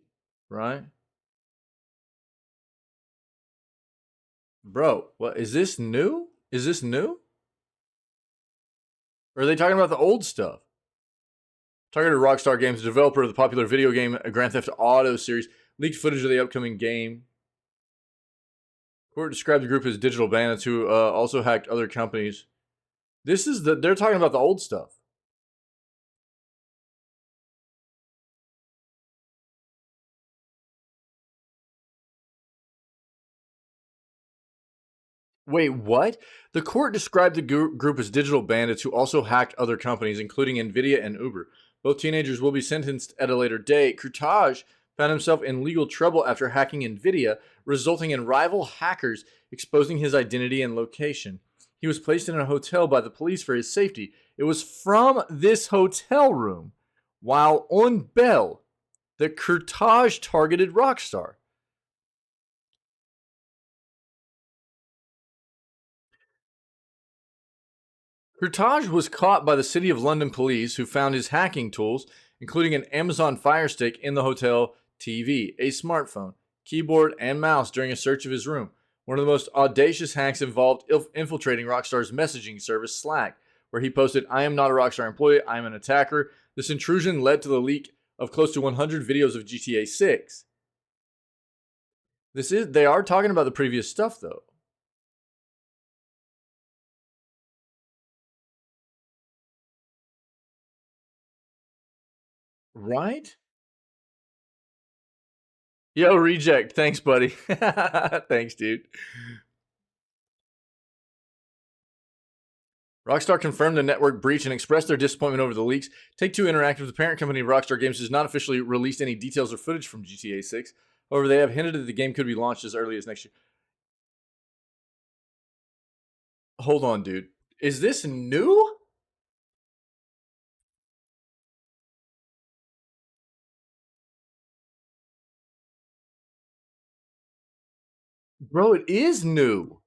right? Bro, what is this new? Is this new? Or are they talking about the old stuff? Targeted Rockstar Games, the developer of the popular video game Grand Theft Auto series, leaked footage of the upcoming game. Court described the group as digital bandits who also hacked other companies. They're talking about the old stuff. Wait, what? The court described the group as digital bandits who also hacked other companies, including Nvidia and Uber. Both teenagers will be sentenced at a later date. Kurtage found himself in legal trouble after hacking Nvidia, resulting in rival hackers exposing his identity and location. He was placed in a hotel by the police for his safety. It was from this hotel room, while on bail, that Kurtage targeted Rockstar. Kurtage was caught by the City of London police, who found his hacking tools, including an Amazon Fire Stick in the hotel TV, a smartphone, keyboard, and mouse during a search of his room. One of the most audacious hacks involved infiltrating Rockstar's messaging service, Slack, where he posted, "I am not a Rockstar employee, I am an attacker." This intrusion led to the leak of close to 100 videos of GTA 6. They are talking about the previous stuff, though. Right? Yo, reject. Thanks, buddy. Thanks, dude. Rockstar confirmed the network breach and expressed their disappointment over the leaks. Take-Two Interactive, the parent company of Rockstar Games, has not officially released any details or footage from GTA 6. However, they have hinted that the game could be launched as early as next year. Hold on, dude. Is this new? Bro, it is new.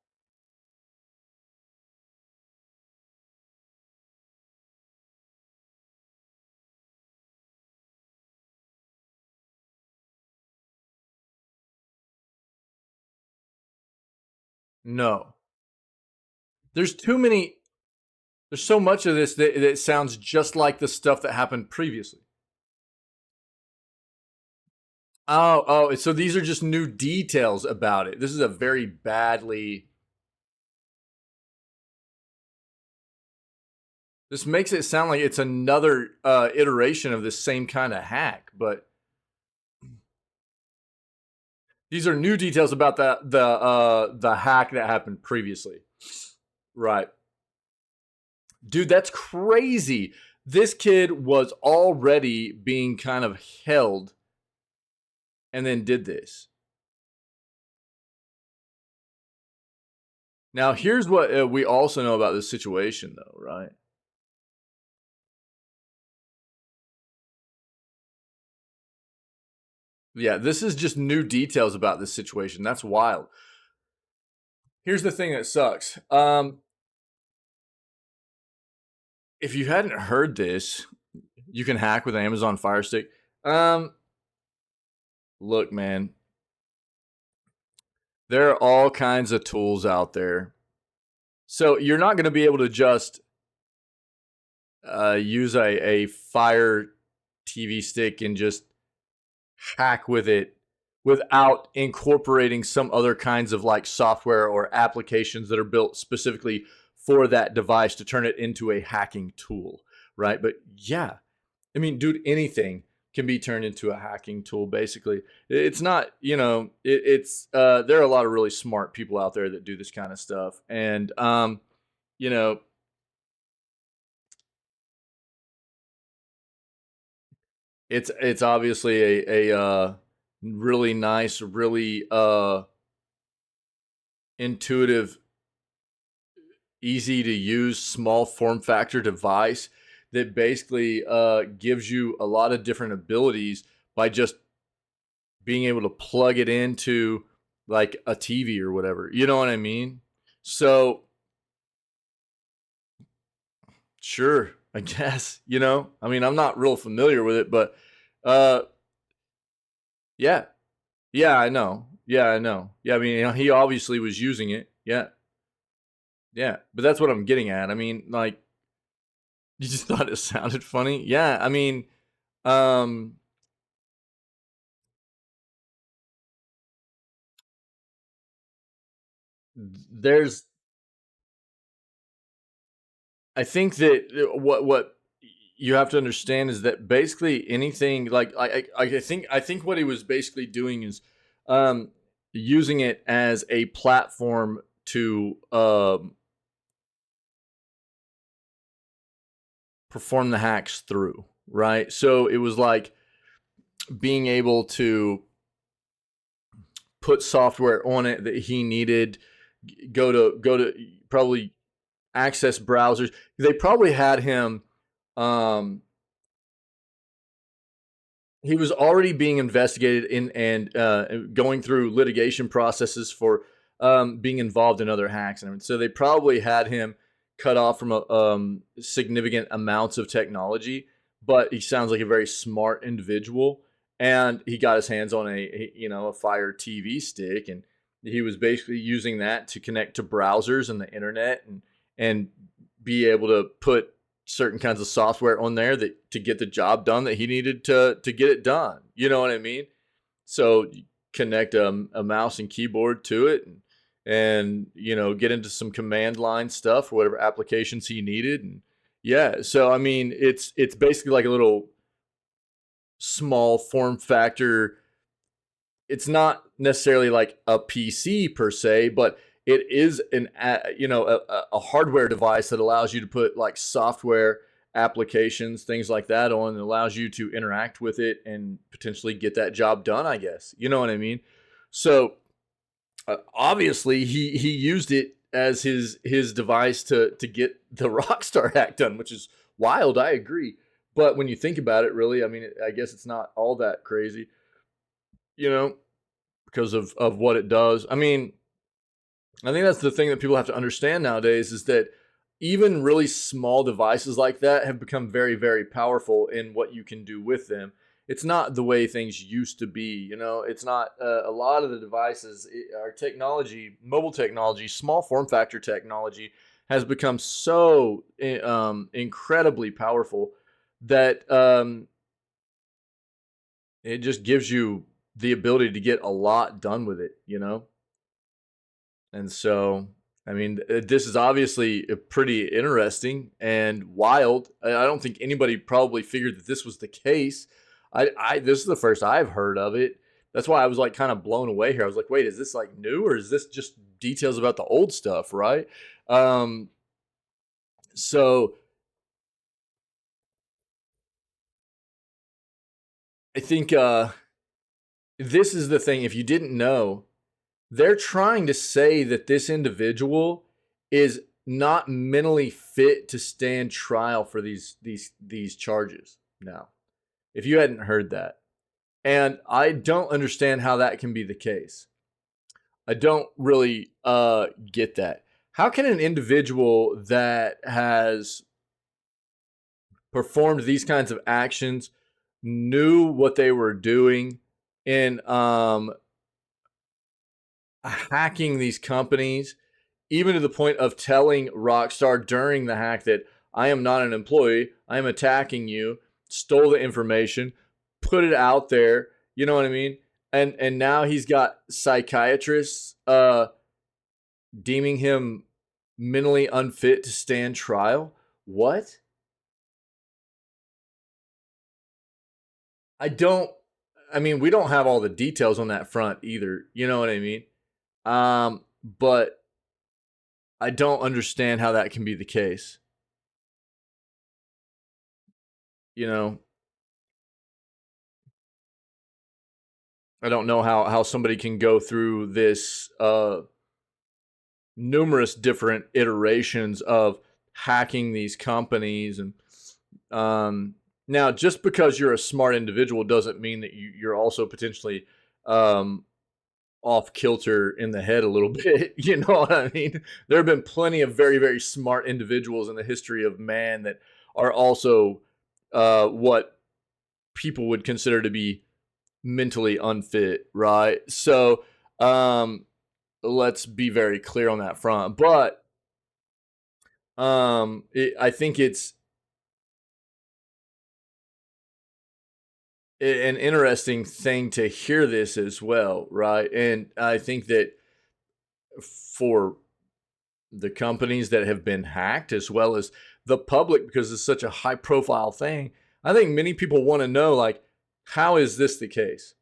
No. There's too many. There's so much of this that sounds just like the stuff that happened previously. Oh, so these are just new details about it. This is a very badly. This makes it sound like it's another iteration of the same kind of hack, but these are new details about the hack that happened previously. Right. Dude, that's crazy. This kid was already being kind of held and then did this. Now, here's what we also know about this situation, though, right? Yeah, this is just new details about this situation. That's wild. Here's the thing that sucks. If you hadn't heard this, you can hack with Amazon Fire Stick. Um, Look, man, there are all kinds of tools out there. So you're not going to be able to just use a Fire TV stick and just hack with it without incorporating some other kinds of like software or applications that are built specifically for that device to turn it into a hacking tool, right? But yeah, I mean, dude, anything can be turned into a hacking tool. Basically, it's not, it's there are a lot of really smart people out there that do this kind of stuff, and you know, it's obviously a really nice, really intuitive, easy to use, small form factor device that basically gives you a lot of different abilities by just being able to plug it into like a TV or whatever. You know what I mean? So, sure, I guess, I mean, I'm not real familiar with it, but uh yeah. Yeah, I know. Yeah, I know. Yeah, I mean, he obviously was using it. Yeah. Yeah, but that's what I'm getting at. I mean, like, you just thought it sounded funny? Yeah, I mean, um there's I think that what you have to understand is that basically anything like I think what he was basically doing is um using it as a platform to perform the hacks through, right? So it was like being able to put software on it that he needed, go to probably access browsers. They probably had him um he was already being investigated in and going through litigation processes for being involved in other hacks and everything. So they probably had him cut off from significant amounts of technology. But he sounds like a very smart individual, and he got his hands on a Fire TV stick, and he was basically using that to connect to browsers and the internet and be able to put certain kinds of software on there that to get the job done that he needed to get it done. You know what I mean? So you connect a mouse and keyboard to it, and get into some command line stuff or whatever applications he needed. And yeah, so I mean, it's basically like a little small form factor. It's not necessarily like a PC per se, but it is a hardware device that allows you to put like software applications, things like that on, and allows you to interact with it and potentially get that job done, I guess. You know what I mean? So obviously he used it as his device to get the Rockstar hack done, which is wild. I agree, but when you think about it, really, I mean, I guess it's not all that crazy, you know, because of what it does. I mean, I think that's the thing that people have to understand nowadays is that even really small devices like that have become very, very powerful in what you can do with them. It's not the way things used to be. It's not a lot of the devices, our technology, mobile technology, small form factor technology has become so incredibly powerful that it just gives you the ability to get a lot done with it. And so, I mean, this is obviously pretty interesting and wild. I don't think anybody probably figured that this was the case. This is the first I've heard of it. That's why I was like kind of blown away here. I was like, wait, is this like new or is this just details about the old stuff, right? Um, so I think this is the thing. If you didn't know, they're trying to say that this individual is not mentally fit to stand trial for these charges. Now, if you hadn't heard that, And I don't understand how that can be the case. I don't really get that. How can an individual that has performed these kinds of actions, knew what they were doing in hacking these companies, even to the point of telling Rockstar during the hack that I am not an employee, I am attacking you, stole the information, put it out there, you know what I mean? And now he's got psychiatrists deeming him mentally unfit to stand trial. What? I don't I mean, we don't have all the details on that front either, you know what I mean? But I don't understand how that can be the case. You know, I don't know how somebody can go through this numerous different iterations of hacking these companies and now just because you're a smart individual doesn't mean that you're also potentially um, off kilter in the head a little bit. You know what I mean? There have been plenty of very, very smart individuals in the history of man that are also what people would consider to be mentally unfit, right? So let's be very clear on that front. But I think it's an interesting thing to hear this as well, right? And I think that for the companies that have been hacked as well as the public, because it's such a high profile thing, I think many people want to know, like, how is this the case?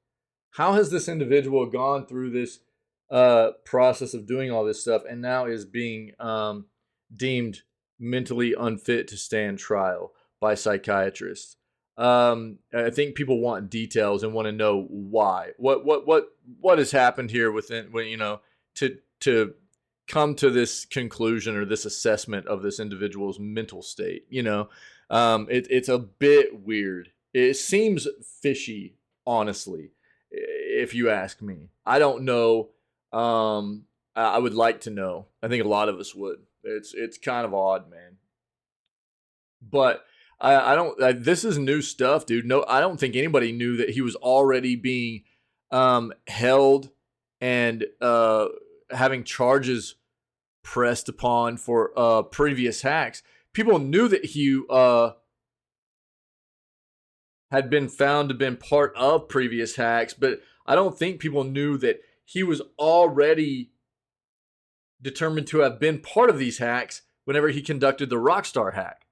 How has this individual gone through this process of doing all this stuff and now is being deemed mentally unfit to stand trial by psychiatrists? I think people want details and want to know why. What has happened here within, you know, to come to this conclusion or this assessment of this individual's mental state. You know, it's a bit weird. It seems fishy, honestly, if you ask me. I don't know. I would like to know. I think a lot of us would. It's kind of odd, man. But I don't. This is new stuff, dude. No, I don't think anybody knew that he was already being held and having charges pressed upon for previous hacks. People knew that he had been found to have been part of previous hacks, but I don't think people knew that he was already determined to have been part of these hacks whenever he conducted the Rockstar hack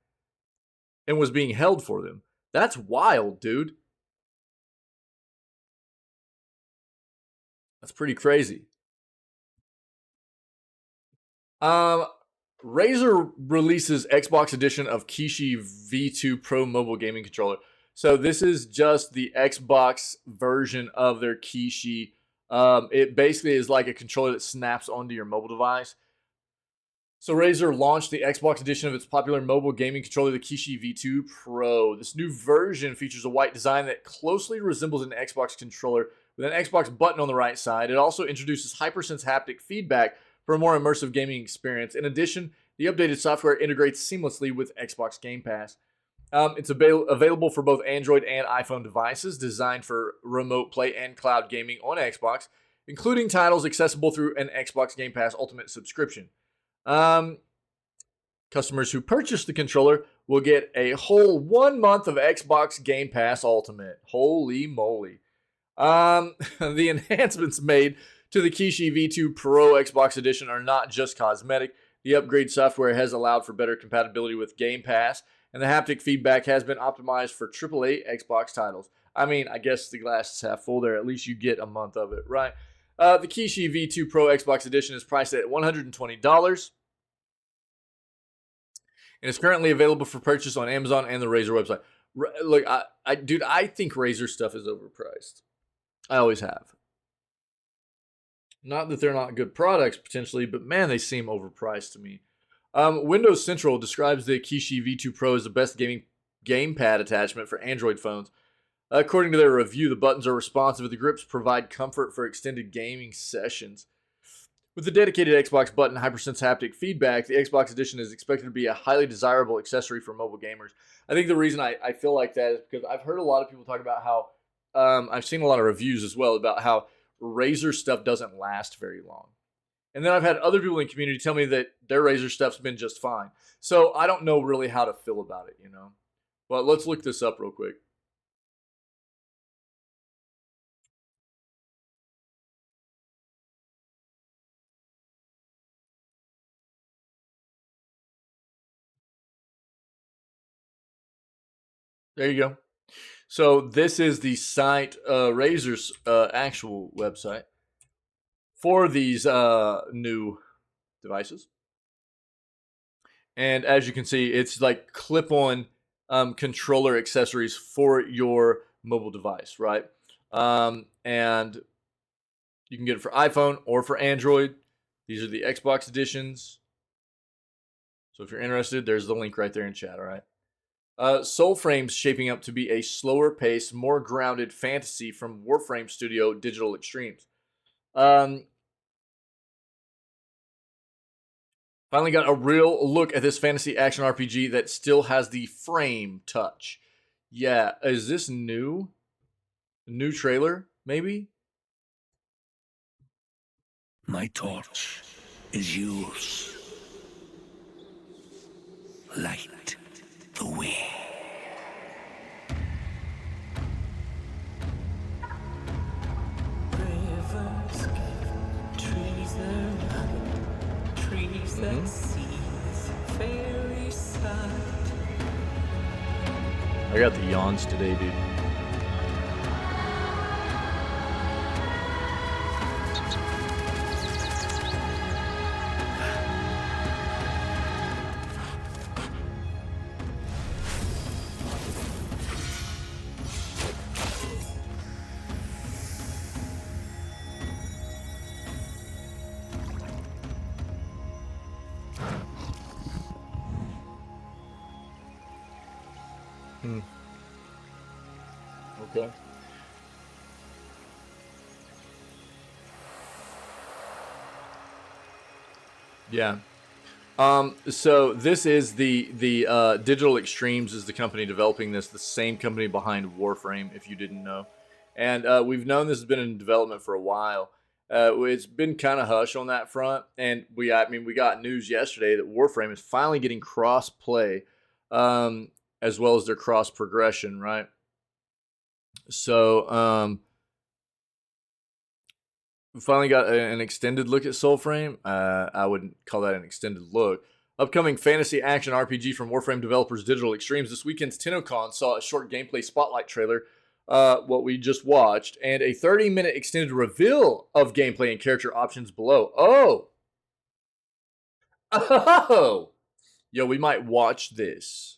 and was being held for them. That's wild, dude. That's pretty crazy. Um, Razer releases Xbox edition of Kishi V2 Pro mobile gaming controller. So this is just the Xbox version of their Kishi. It basically is like a controller that snaps onto your mobile device. So Razer launched the Xbox edition of its popular mobile gaming controller, the Kishi V2 Pro. This new version features a white design that closely resembles an Xbox controller with an Xbox button on the right side. It also introduces HyperSense haptic feedback for a more immersive gaming experience. In addition, the updated software integrates seamlessly with Xbox Game Pass. It's available for both Android and iPhone devices, designed for remote play and cloud gaming on Xbox, including titles accessible through an Xbox Game Pass Ultimate subscription. Customers who purchase the controller will get a whole 1 month of Xbox Game Pass Ultimate. Holy moly. The enhancements made to the Kishi V2 Pro Xbox Edition are not just cosmetic. The upgrade software has allowed for better compatibility with Game Pass, and the haptic feedback has been optimized for AAA Xbox titles. I mean, I guess the glass is half full there. At least you get a month of it, right? The Kishi V2 Pro Xbox Edition is priced at $120 and it's currently available for purchase on Amazon and the Razer website. Look, dude, I think Razer stuff is overpriced. I always have. Not that they're not good products potentially, but man, they seem overpriced to me. Windows Central describes the Kishi V2 Pro as the best gaming gamepad attachment for Android phones. According to their review, the buttons are responsive and the grips provide comfort for extended gaming sessions. With the dedicated Xbox button hypersense haptic feedback, the Xbox Edition is expected to be a highly desirable accessory for mobile gamers. I think the reason I feel like that is because I've heard a lot of people talk about how, I've seen a lot of reviews as well about how Razer stuff doesn't last very long. And then I've had other people in the community tell me that their Razer stuff's been just fine. So I don't know really how to feel about it, But let's look this up real quick. There you go. So this is the site, Razer's actual website for these new devices. And as you can see, it's like clip-on controller accessories for your mobile device, right? And you can get it for iPhone or for Android. These are the Xbox editions. So if you're interested, there's the link right there in chat, all right? Soulframe's shaping up to be a slower paced, more grounded fantasy from Warframe Studio Digital Extremes. Finally got a real look at this fantasy action RPG that still has the frame touch. Yeah, is this new? New trailer, maybe? My torch is yours. Light the way. Rivers give trees their light, trees that sees fairy side. I got the yawns today, dude. Okay. Yeah. So this is the Digital Extremes is the company developing this, the same company behind Warframe, if you didn't know. And we've known this has been in development for a while. It's been kind of hush on that front, and we got news yesterday that Warframe is finally getting cross play, as well as their cross progression, right? So we finally got an extended look at Soulframe. I wouldn't call that an extended look. Upcoming fantasy action RPG from Warframe developers Digital Extremes. This weekend's TennoCon saw a short gameplay spotlight trailer, what we just watched, and a 30-minute extended reveal of gameplay and character options below. Oh! Yo, we might watch this.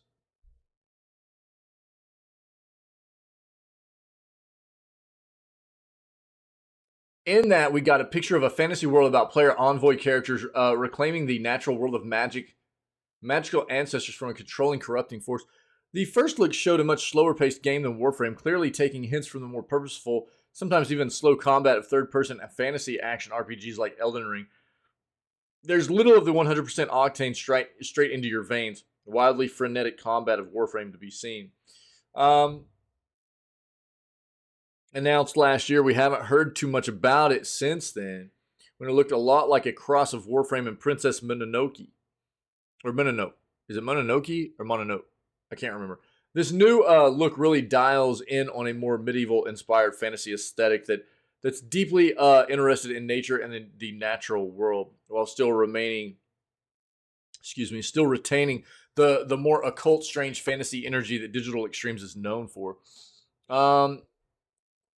In that, we got a picture of a fantasy world about player envoy characters reclaiming the natural world of magical ancestors from a controlling, corrupting force. The first look showed a much slower-paced game than Warframe, clearly taking hints from the more purposeful, sometimes even slow combat of third-person and fantasy action RPGs like Elden Ring. There's little of the 100% octane straight into your veins, wildly frenetic combat of Warframe to be seen. Announced last year. We haven't heard too much about it since then, when it looked a lot like a cross of Warframe and Princess Mononoke. Or Mononoke. Is it Mononoke or Mononoke? I can't remember. This new look really dials in on a more medieval-inspired fantasy aesthetic that's deeply interested in nature and in the natural world, while still retaining the more occult, strange fantasy energy that Digital Extremes is known for.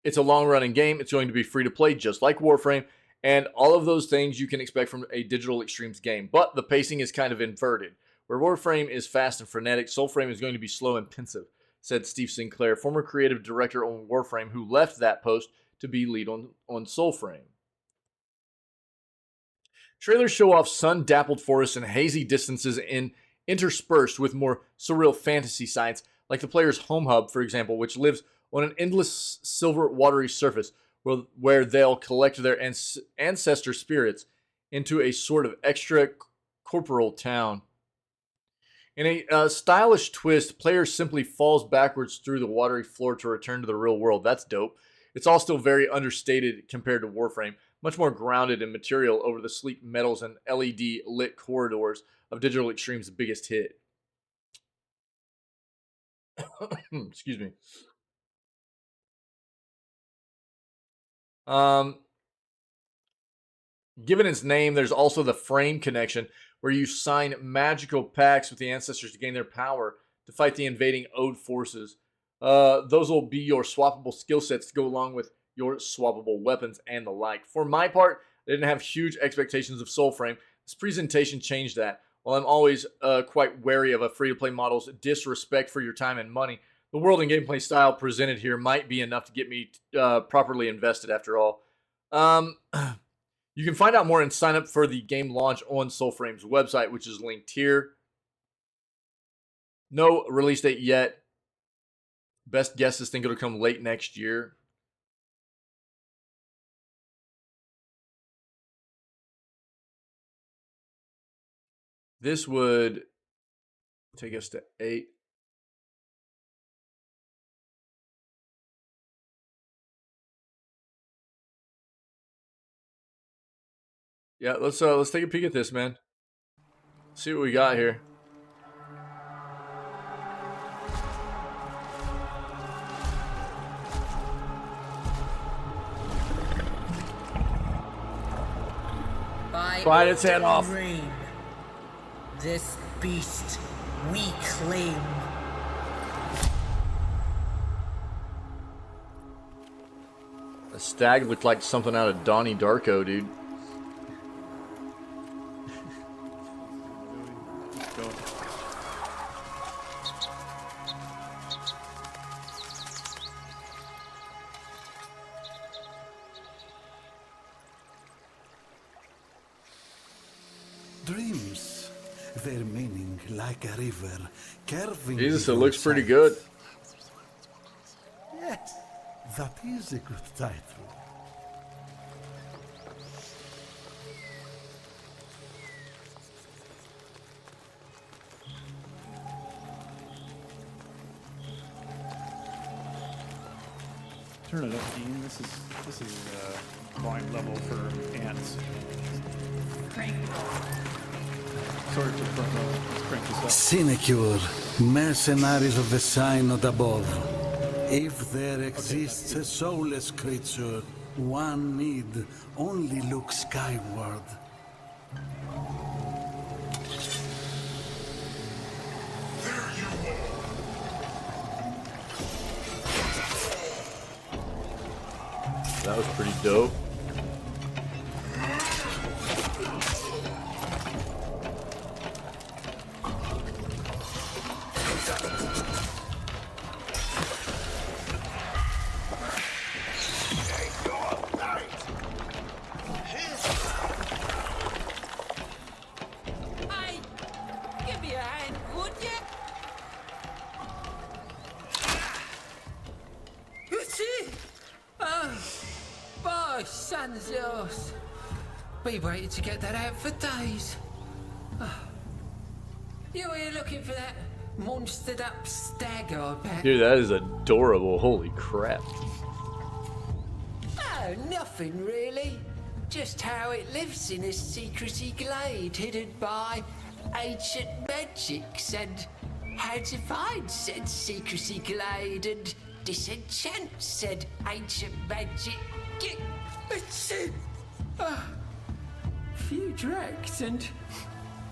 It's a long-running game. It's going to be free to play, just like Warframe, and all of those things you can expect from a Digital Extremes game. But the pacing is kind of inverted. Where Warframe is fast and frenetic, Soulframe is going to be slow and pensive, said Steve Sinclair, former creative director on Warframe, who left that post to be lead on Soulframe. Trailers show off sun-dappled forests and hazy distances interspersed with more surreal fantasy sites, like the player's home hub, for example, which lives on an endless silver watery surface where they'll collect their ancestor spirits into a sort of extra corporal town. In a stylish twist, player simply falls backwards through the watery floor to return to the real world. That's dope. It's all still very understated compared to Warframe, much more grounded in material over the sleek metals and LED lit corridors of Digital Extreme's biggest hit. Excuse me. Given its name, there's also the frame connection, where you sign magical pacts with the ancestors to gain their power to fight the invading Ode forces. Those will be your swappable skill sets to go along with your swappable weapons and the like. For my part, I didn't have huge expectations of Soulframe. This presentation changed that. While I'm always quite wary of a free-to-play model's disrespect for your time and money, the world and gameplay style presented here might be enough to get me properly invested after all. You can find out more and sign up for the game launch on Soulframe's website, which is linked here. No release date yet. Best guesses think it'll come late next year. This would take us to 8. Yeah, let's take a peek at this, man. See what we got here. Bite its head off. Rain. This beast we claim. The stag looked like something out of Donnie Darko, dude. Dreams, their meaning like a river, carving. Jesus, it looks pretty good. Yes, that is a good title. Turn it up, Dean. This is volume level for ants. Sorry to let's crank this up. Sinecure, mercenaries of the synod above. If there exists a soulless creature, one need only look skyward. That was pretty dope. Hey, give me a hand, would you? It's it. Oh, by Sans Zeus. We waited to get that out for days. Oh. You were here looking for that monstered up stag I packed? Dude, that is adorable. Holy crap. Oh, nothing really. Just how it lives in a secrecy glade hidden by ancient magics and how to find said secrecy glade and disenchant said ancient magic. It's it. Few tracks and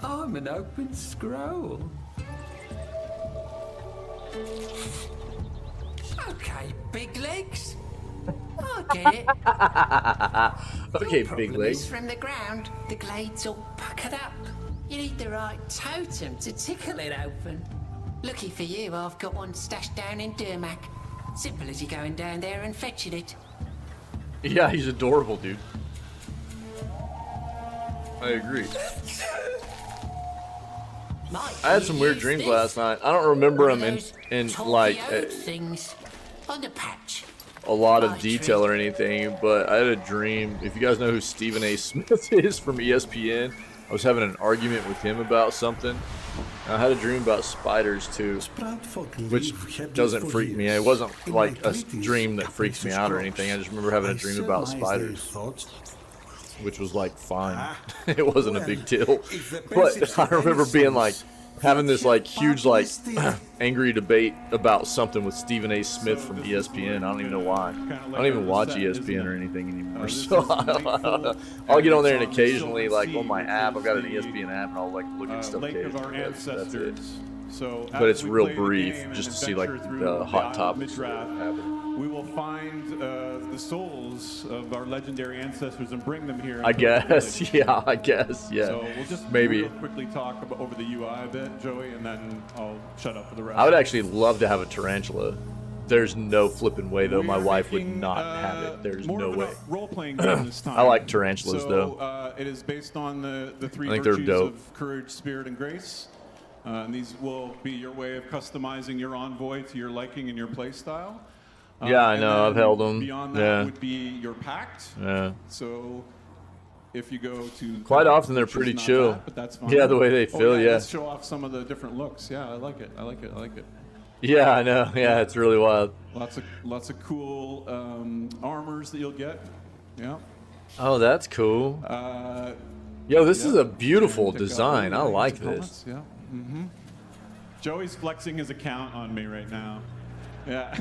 I'm an open scroll. Okay, big legs. I get it. Okay, The big problem legs. is from the ground, the glade's all puckered up. You need the right totem to tickle it open. Lucky for you, I've got one stashed down in Durmac. Simple as you going down there and fetching it. Yeah, he's adorable, dude. I agree. Might I had some weird use dreams this. last night. I don't remember One them of those in talky like old things. on the patch. a lot of detail or anything, but I had a dream. If you guys know who Stephen A. Smith is from ESPN, I was having an argument with him about something. I had a dream about spiders too, which doesn't freak me. It wasn't like a dream that freaks me out or anything. I just remember having a dream about spiders, which was like fine. It wasn't a big deal. But I remember being like, having this like huge like angry debate about something with Stephen A. Smith from ESPN. I don't even know why. I don't even watch ESPN or anything anymore. So I'll get on there and occasionally, like on my app, I've got an ESPN app, and I'll like look at stuff occasionally. That's it. So, but it's real brief, just to see like the hot topics that happen. We will find the souls of our legendary ancestors and bring them here. I guess, yeah, I guess, yeah. So we'll just maybe quickly talk about over the UI a bit, Joey, and then I'll shut up for the rest. I would actually love to have a tarantula. There's no flipping way though. My wife would not have it. There's no way. Role-playing game this time. I like tarantulas though. It is based on the three I think they're virtues dope. of courage, spirit, and grace. And these will be your way of customizing your envoy to your liking and your play style. Yeah, I know. I've held them. Beyond that would be your pact. Yeah. So if you go to quite often they're pretty chill. But that's fine. Yeah, the way they feel. Yeah. Let's show off some of the different looks. Yeah, I like it. I like it. I like it. Yeah, I know. Yeah, it's really wild. Lots of cool armors that you'll get. Yeah. Oh, that's cool. Yo, this is a beautiful design. I like this. Yeah. Mm-hmm. Joey's flexing his account on me right now. Yeah.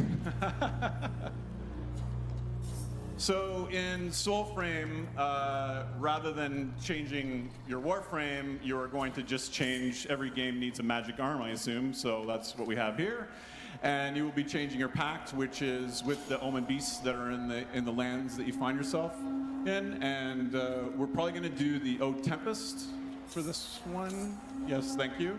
So in Soulframe, rather than changing your Warframe, you are going to just change. Every game needs a magic arm, I assume. So that's what we have here. And you will be changing your pact, which is with the Omen beasts that are in the lands that you find yourself in. And we're probably going to do the Ode Tempest for this one. Yes, thank you.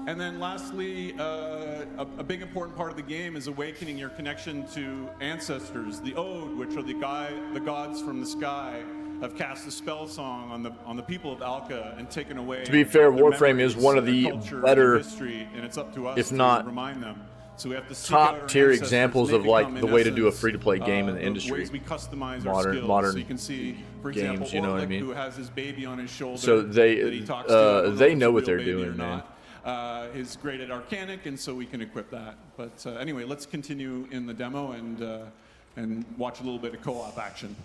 And then lastly, a big important part of the game is awakening your connection to ancestors. The Ode, which are the gods from the sky, have cast a spell song on the people of Alka and taken away. To be fair, Warframe is one of the better, history, and it's up to us if not to remind them. So we have to top tier examples of like the way to do a free-to-play game in the industry. Ways we customize Modern so you can see, for games, example, you know what I mean? Who has his baby on his shoulder. So they know what they're doing, man. Is great at Arcanic, and so we can equip that. But anyway, let's continue in the demo and watch a little bit of co-op action.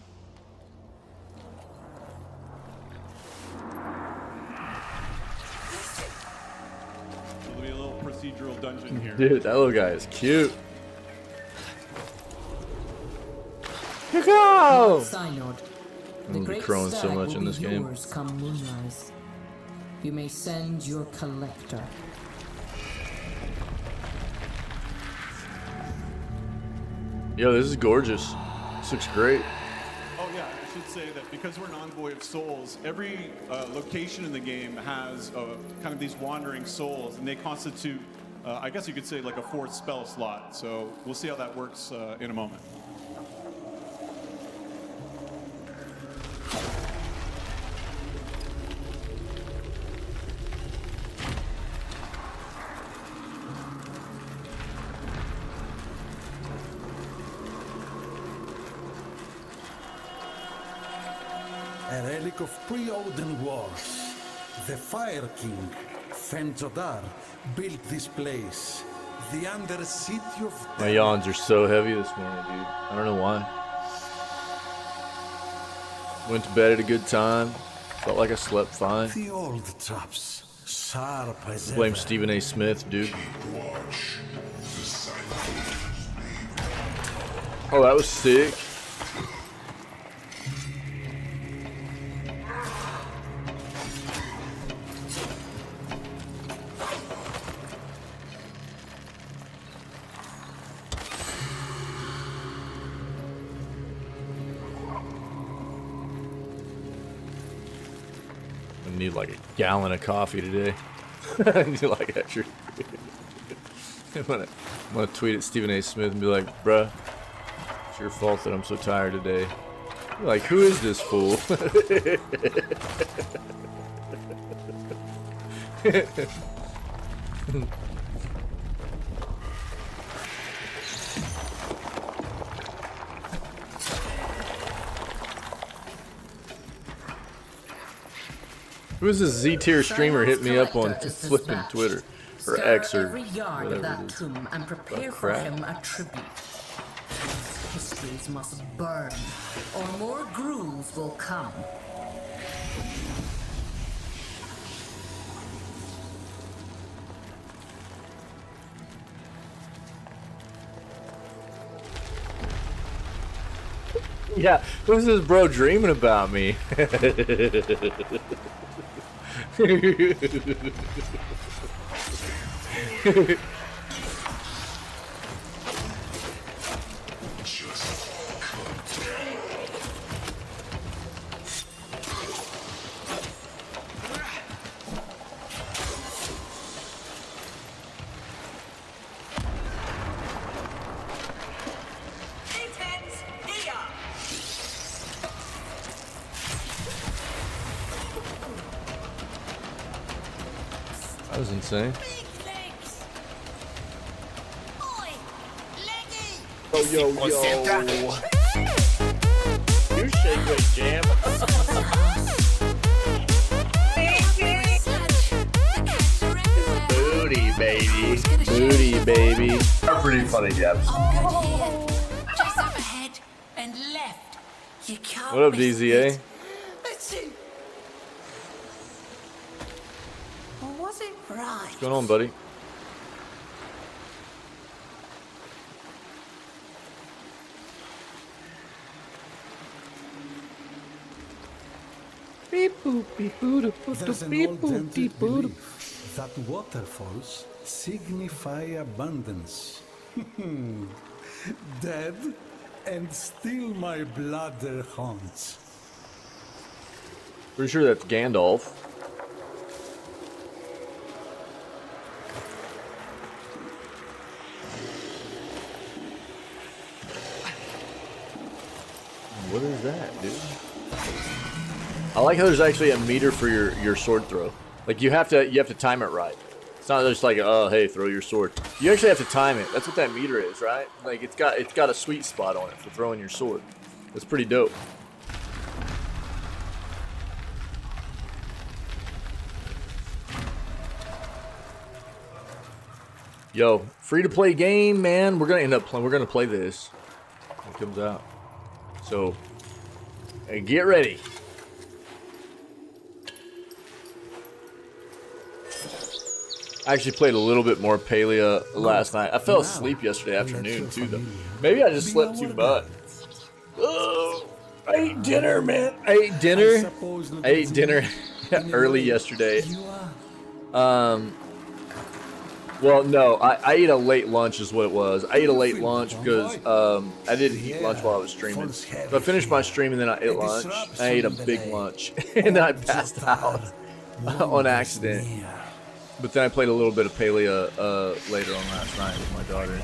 There'll be a little procedural dungeon here. Dude, that little guy is cute. Here go! Synod. I'm crowing so much in this game. Come moonrise. You may send your collector. Yo, this is gorgeous. This looks great. Oh yeah, I should say that because we're an envoy of souls, every location in the game has kind of these wandering souls, and they constitute, I guess you could say, like a fourth spell slot. So we'll see how that works in a moment. A relic of pre-Odin wars. The Fire King, Fenjodar, built this place. The under city of... My yawns are so heavy this morning, dude. I don't know why. Went to bed at a good time. Felt like I slept fine. The old traps, sharp as Blame ever. Stephen A. Smith, dude. Oh, that was sick. I need like a gallon of coffee today. I need like extra. I'm gonna tweet at Stephen A. Smith and be like, bruh, it's your fault that I'm so tired today. Like, who is this fool? Who's this Z-tier streamer hit me up on flipping Twitter or X or every yard of whatever that it is? tomb and prepare Oh, for crap. him a tribute. Histories must burn, or more grooves will come. Yeah, who's this bro dreaming about me? That was insane. Oh, yo, yo. You shake weight jam. Booty, baby. Booty, baby. Pretty funny, Gabs. Just up ahead and left. You can't What up, miss DZA? it. That's it. Or was it right? What's going on, buddy? Beep boop beep boop There's an beep old boop ancient beep boop. belief that waterfalls signify abundance. Dead, and still my bladder haunts. Pretty sure that's Gandalf. What is that, dude? I like how there's actually a meter for your sword throw. Like you have to time it right. It's not just like, oh hey, throw your sword. You actually have to time it. That's what that meter is, right? Like it's got a sweet spot on it for throwing your sword. That's pretty dope. Yo, free to play game, man. We're gonna play this when it comes out. So, hey, get ready. I actually played a little bit more Palea last night. I fell asleep yesterday afternoon too, though. Maybe I just slept too much. Oh, I ate dinner, man. I ate dinner early yesterday. Well, no, I ate a late lunch is what it was. I ate a late lunch because I didn't eat lunch while I was streaming. So I finished my stream and then I ate lunch. I ate a big lunch and then I passed out on accident. But then I played a little bit of Palea later on last night with my daughter.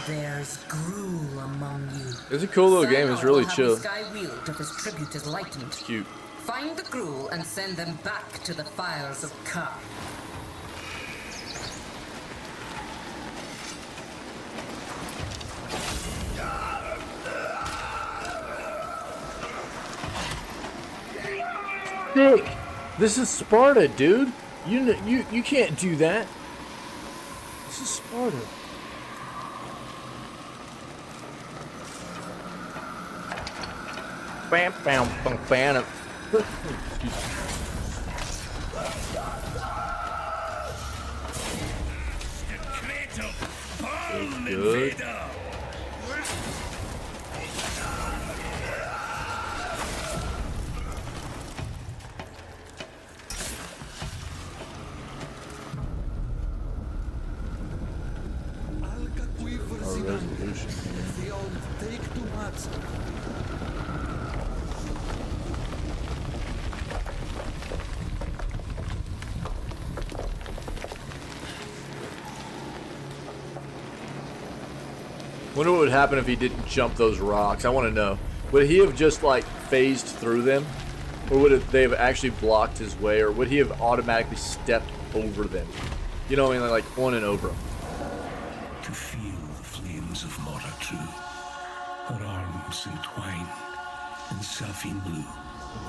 There's gruel among you. It's a cool little game. It's really chill. Sky wield of his tribute is lightened. It's cute. Find the gruel and send them back to the fires of Ka. Nick, this is Sparta, dude. You can't do that. This is Sparta. Bam, bam, bam, bam. Excuse me. Good. Our resolution. The old take too much. Wonder what would happen if he didn't jump those rocks. I want to know. Would he have just like phased through them? Or would they have actually blocked his way? Or would he have automatically stepped over them? You know what I mean? Like on and over 'em. To feel the flames of Mora true, her arms entwined in sapphire blue,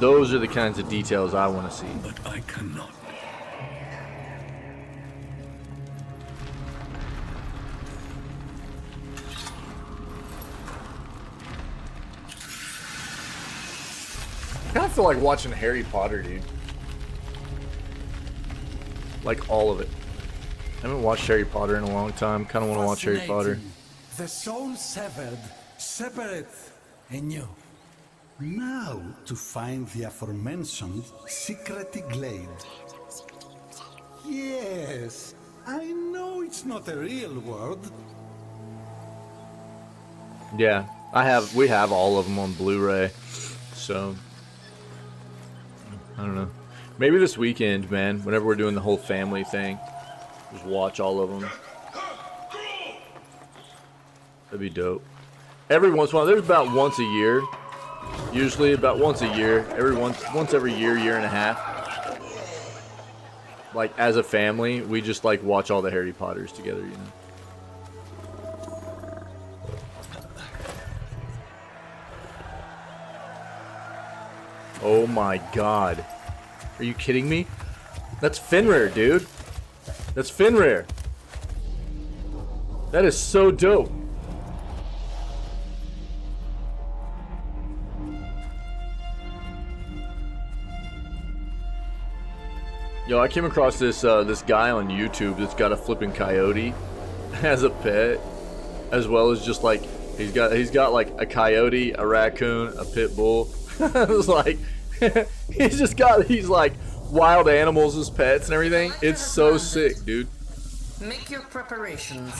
Those are the kinds of details I want to see. but I cannot. I kind of feel like watching Harry Potter, dude. Like all of it. I haven't watched Harry Potter in a long time. Kind of want to watch Harry Potter. The soul severed, separate, anew. Now to find the aforementioned secret glade. Yes, I know it's not a real word. Yeah, we have all of them on Blu-ray. So I don't know. Maybe this weekend, man, whenever we're doing the whole family thing, just watch all of them. That'd be dope. Every once in a while, there's about once a year. Usually about once a year. Once every year, year and a half. Like, as a family, we just, like, watch all the Harry Potters together, you know? Oh my god. Are you kidding me? That's Fenrir, dude. That's Fenrir. That is so dope. Yo, I came across this this guy on YouTube that's got a flipping coyote as a pet, as well as just like he's got like a coyote, a raccoon, a pit bull. It was like he's just got these like wild animals as pets and everything. It's so sick, dude. Make your preparations.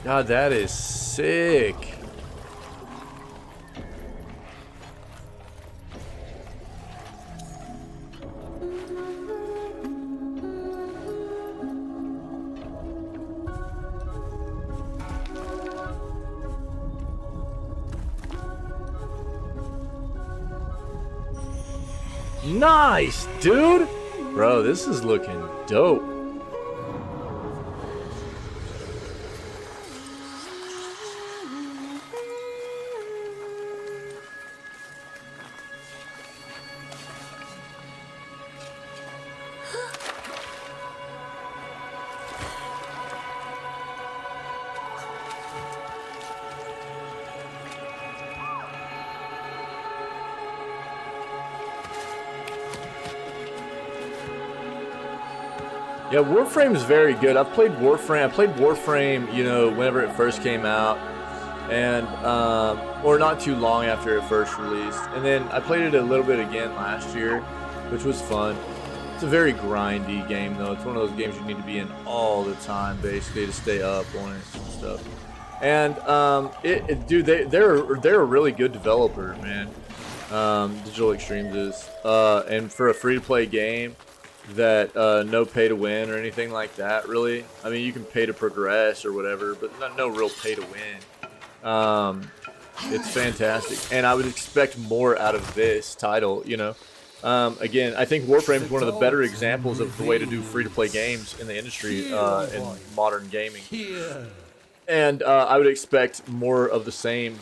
God, that is sick. Nice, dude. Bro, this is looking dope. Yeah, Warframe's very good. I've played Warframe. I played Warframe, you know, whenever it first came out, and or not too long after it first released. And then I played it a little bit again last year, which was fun. It's a very grindy game, though. It's one of those games you need to be in all the time, basically, to stay up on it and stuff. And dude, they're a really good developer, man. Digital Extremes is, and for a free-to-play game that no pay to win or anything like that, really. I mean, you can pay to progress or whatever, but no real pay to win. It's fantastic, and I would expect more out of this title, you know. Again, I think Warframe is one of the better examples of the way to do free-to-play games in the industry in modern gaming. And I would expect more of the same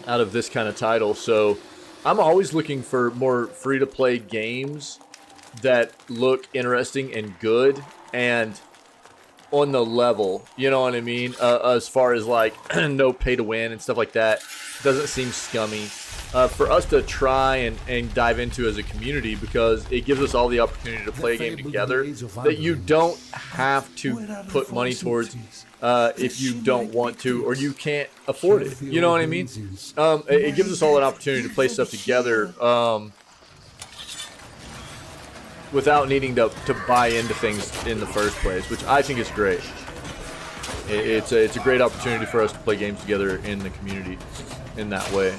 out of this kind of title. So I'm always looking for more free-to-play games that look interesting and good and on the level, you know what I mean? As far as like no pay to win and stuff like that, doesn't seem scummy for us to try and dive into as a community, because it gives us all the opportunity to play a game together that you don't have to put money towards if you don't want to or you can't afford it. You know what I mean? It gives us all an opportunity to play stuff together without needing to buy into things in the first place, which I think is great. It's a great opportunity for us to play games together in the community in that way.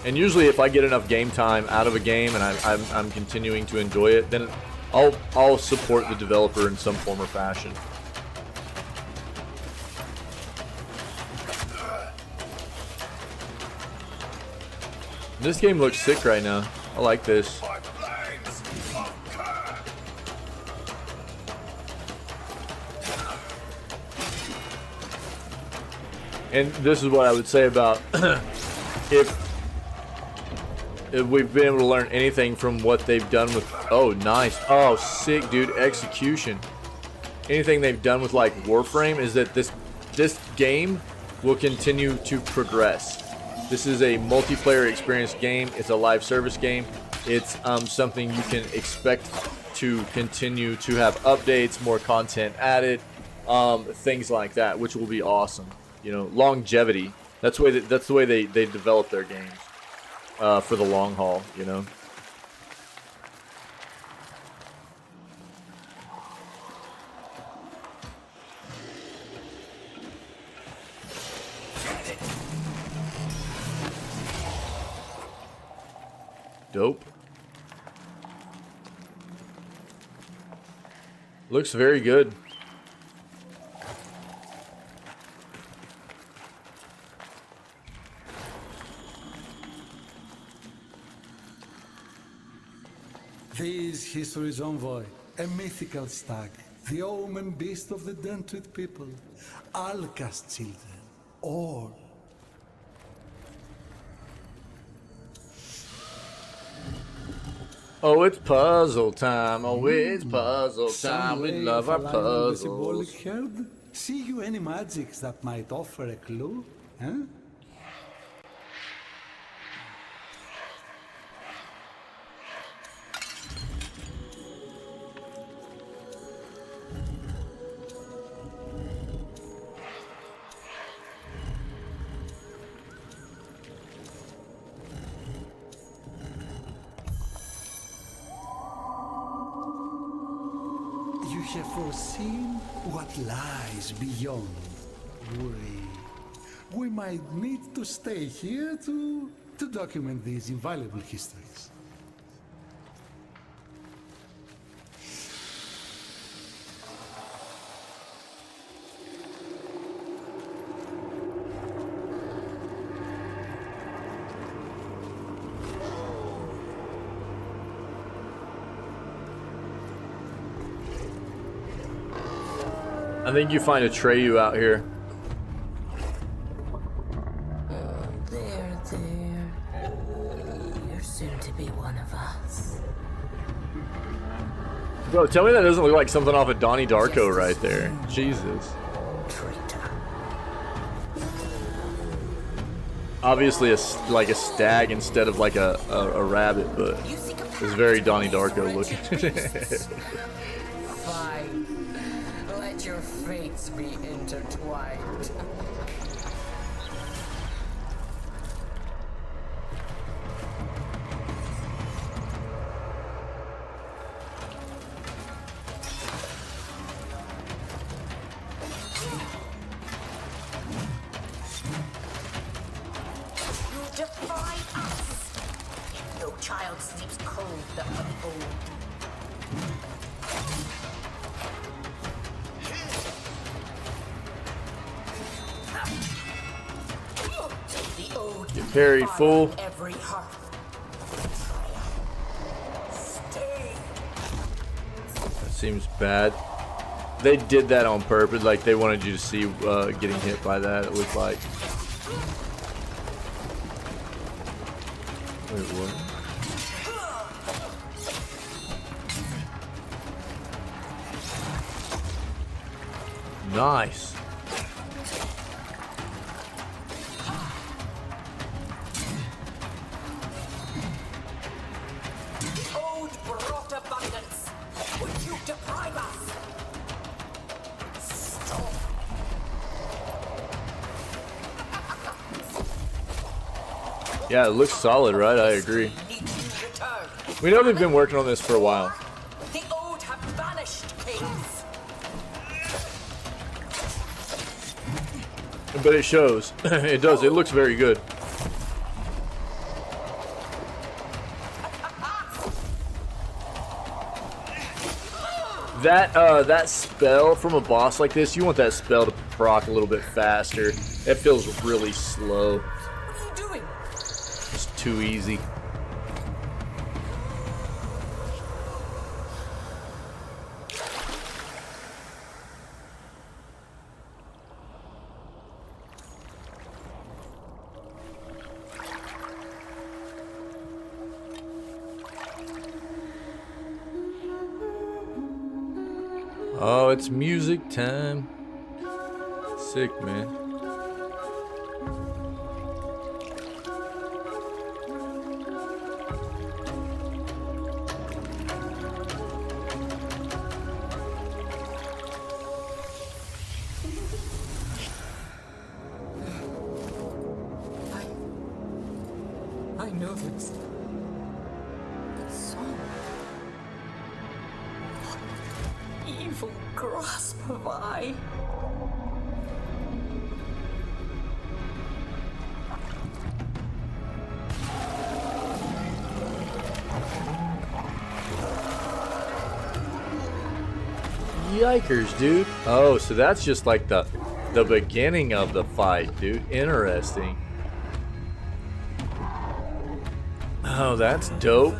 And usually if I get enough game time out of a game and I'm continuing to enjoy it, then I'll support the developer in some form or fashion. This game looks sick right now. I like this. And this is what I would say about if we've been able to learn anything from what they've done with, oh nice, oh sick dude, execution. Anything they've done with like Warframe is that this game will continue to progress. This is a multiplayer experience game. It's a live service game. It's something you can expect to continue to have updates, more content added, things like that, which will be awesome. You know, longevity. That's the way they develop their games for the long haul. You know. Dope. Looks very good. This history's envoy, a mythical stag, the omen beast of the Dentrid people, Alka's children, all. Oh, it's puzzle time. Oh, it's puzzle time. We love our puzzles. Symbolic herd? See you any magics that might offer a clue? Huh? You have foreseen what lies beyond. We might need to stay here to document these invaluable histories. I think you find a Treyu out here. There. You're soon to be one of us. Bro, tell me that doesn't look like something off of Donnie Darko right there. Jesus. Traitor. Obviously, like a stag instead of like a rabbit, but it's very Donnie Darko looking. Fine. Let your fates be intertwined. You defy us! No child sleeps cold that unfold. Get parried, fool. Every heart. Stay. That seems bad. They did that on purpose, like they wanted you to see getting hit by that. It looked like. Wait, what? Nice. Ode brought abundance. Would you deprive us? Stop. Yeah, it looks solid, right? I agree. Need you We know they've been working on this for a while. The old have vanished, kings. But it shows. It does. It looks very good. That spell from a boss like this, you want that spell to proc a little bit faster. It feels really slow. What are you doing? It's too easy. Oh, it's music time. Sick, man. I know this song. What evil grasp have I? Yikers, dude. Oh, so that's just like the beginning of the fight, dude. Interesting. Oh, that's dope.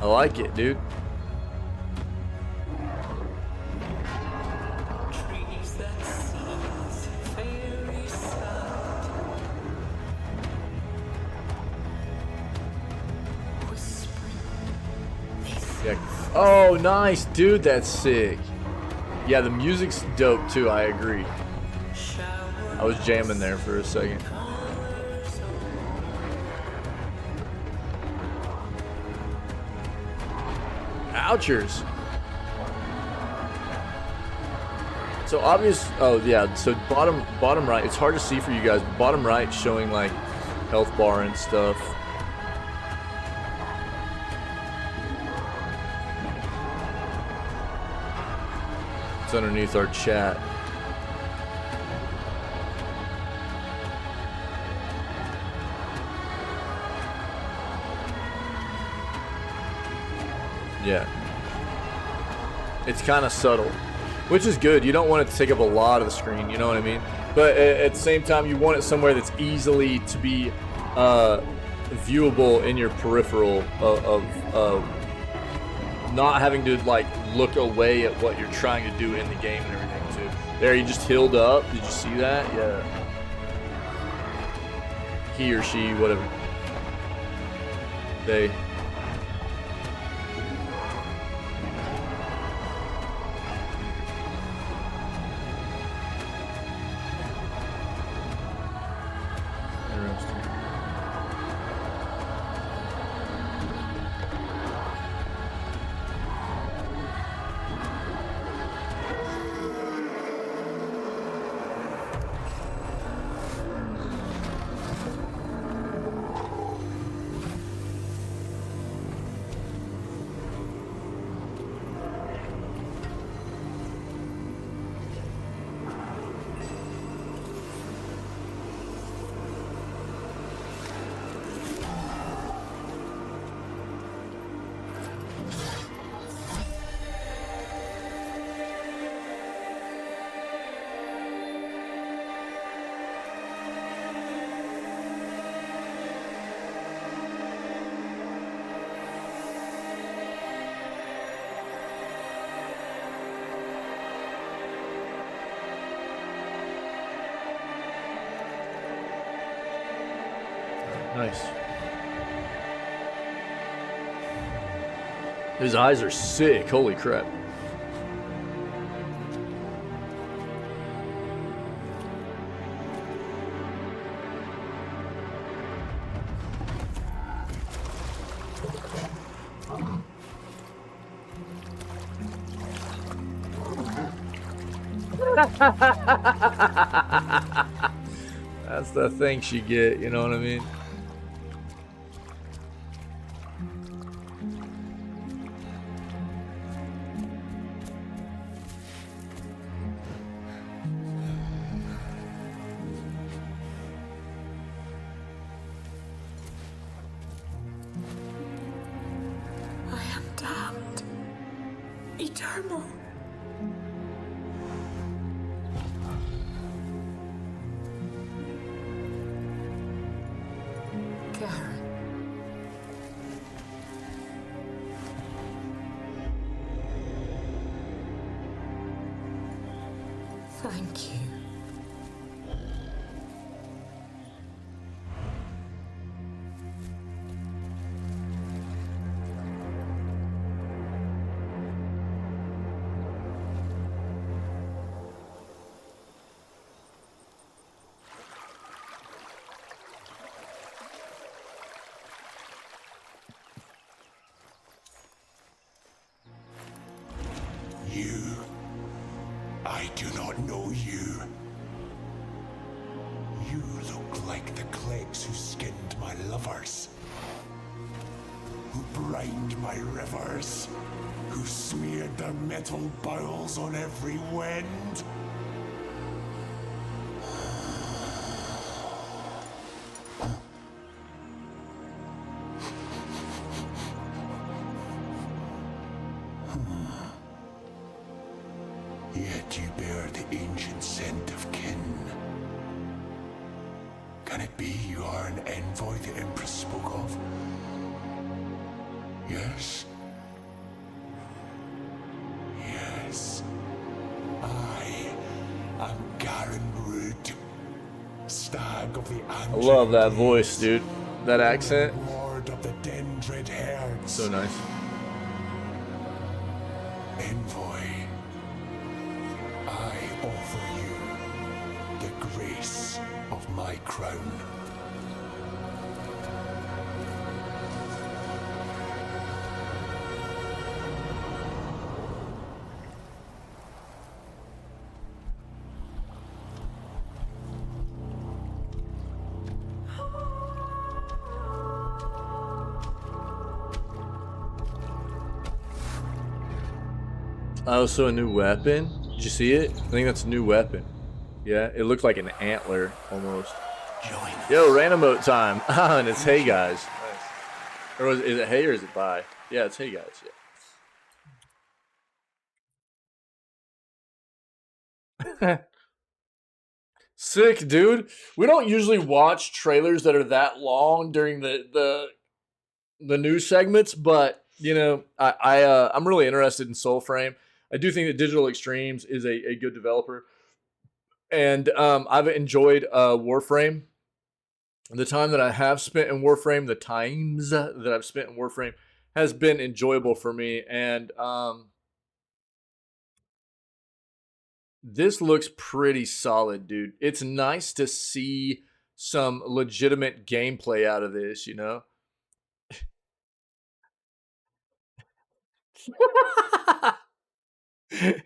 I like it, dude. Yeah. Oh, nice, dude. That's sick. Yeah, the music's dope too. I agree. I was jamming there for a second. Ouchers. So obvious. Oh yeah. So bottom right. It's hard to see for you guys. But bottom right showing like health bar and stuff. It's underneath our chat. Yeah. It's kind of subtle, which is good. You don't want it to take up a lot of the screen, you know what I mean? But at the same time, you want it somewhere that's easily to be viewable in your peripheral of not having to like look away at what you're trying to do in the game and everything too. There, he just healed up. Did you see that? Yeah. He or she, whatever. They. Nice. His eyes are sick. Holy crap. That's the thing she get, you know what I mean? eternal. Karen. Thank you. You. I do not know you. You look like the Clegs who skinned my lovers, who brined my rivers, who smeared their metal bowels on every wind. Yet you bear the ancient scent of kin. Can it be you are an envoy the Empress spoke of? Yes? Yes. I am Garen Rood, stag of the I love that voice, dude. That accent. Lord of the Dendrid herds. So nice. Envoy, I offer you the grace of my crown. Also a new weapon. Did you see it? I think that's a new weapon. Yeah, it looked like an antler almost. Yo, random emote time. Ah, and it's hey guys. Nice. Or is it hey or is it bye? Yeah, it's hey guys. Yeah. Sick, dude. We don't usually watch trailers that are that long during the news segments, but you know, I'm really interested in Soulframe. I do think that Digital Extremes is a good developer, and I've enjoyed Warframe. The time that I have spent in Warframe, the times that I've spent in Warframe, has been enjoyable for me, and this looks pretty solid, dude. It's nice to see some legitimate gameplay out of this, you know?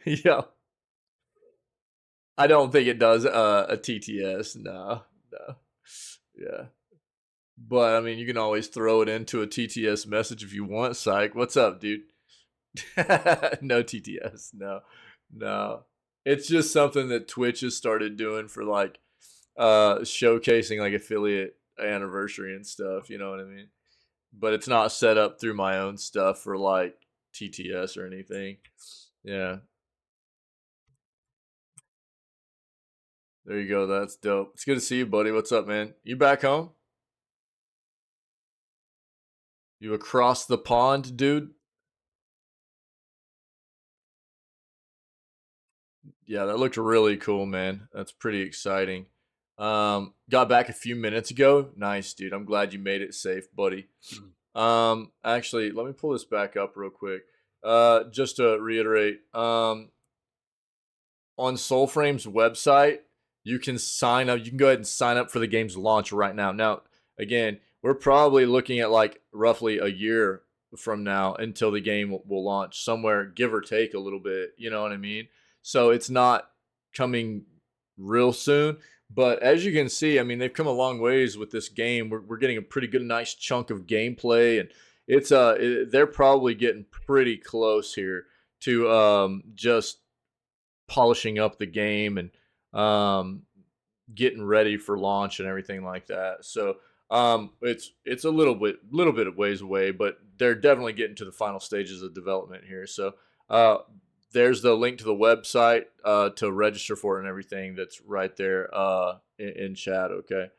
Yeah. I don't think it does a TTS. No. No. Yeah. But I mean, you can always throw it into a TTS message if you want, psych. What's up, dude? No TTS. No. No. It's just something that Twitch has started doing for like showcasing like affiliate anniversary and stuff, you know what I mean? But it's not set up through my own stuff for like TTS or anything. Yeah. There you go. That's dope. It's good to see you, buddy. What's up, man? You back home? You across the pond, dude? Yeah, that looked really cool, man. That's pretty exciting. Got back a few minutes ago. Nice, dude. I'm glad you made it safe, buddy. Actually, let me pull this back up real quick. Just to reiterate, on Soulframe's website, you can sign up. You can go ahead and sign up for the game's launch right now. Now, again, we're probably looking at like roughly a year from now until the game will launch, somewhere give or take a little bit. You know what I mean? So it's not coming real soon. But as you can see, I mean, they've come a long ways with this game. We're getting a pretty good, nice chunk of gameplay, and it's they're probably getting pretty close here to just polishing up the game and getting ready for launch and everything like that. So it's a little bit of ways away, but they're definitely getting to the final stages of development here. So There's the link to the website to register for it and everything. That's right there in chat. Okay.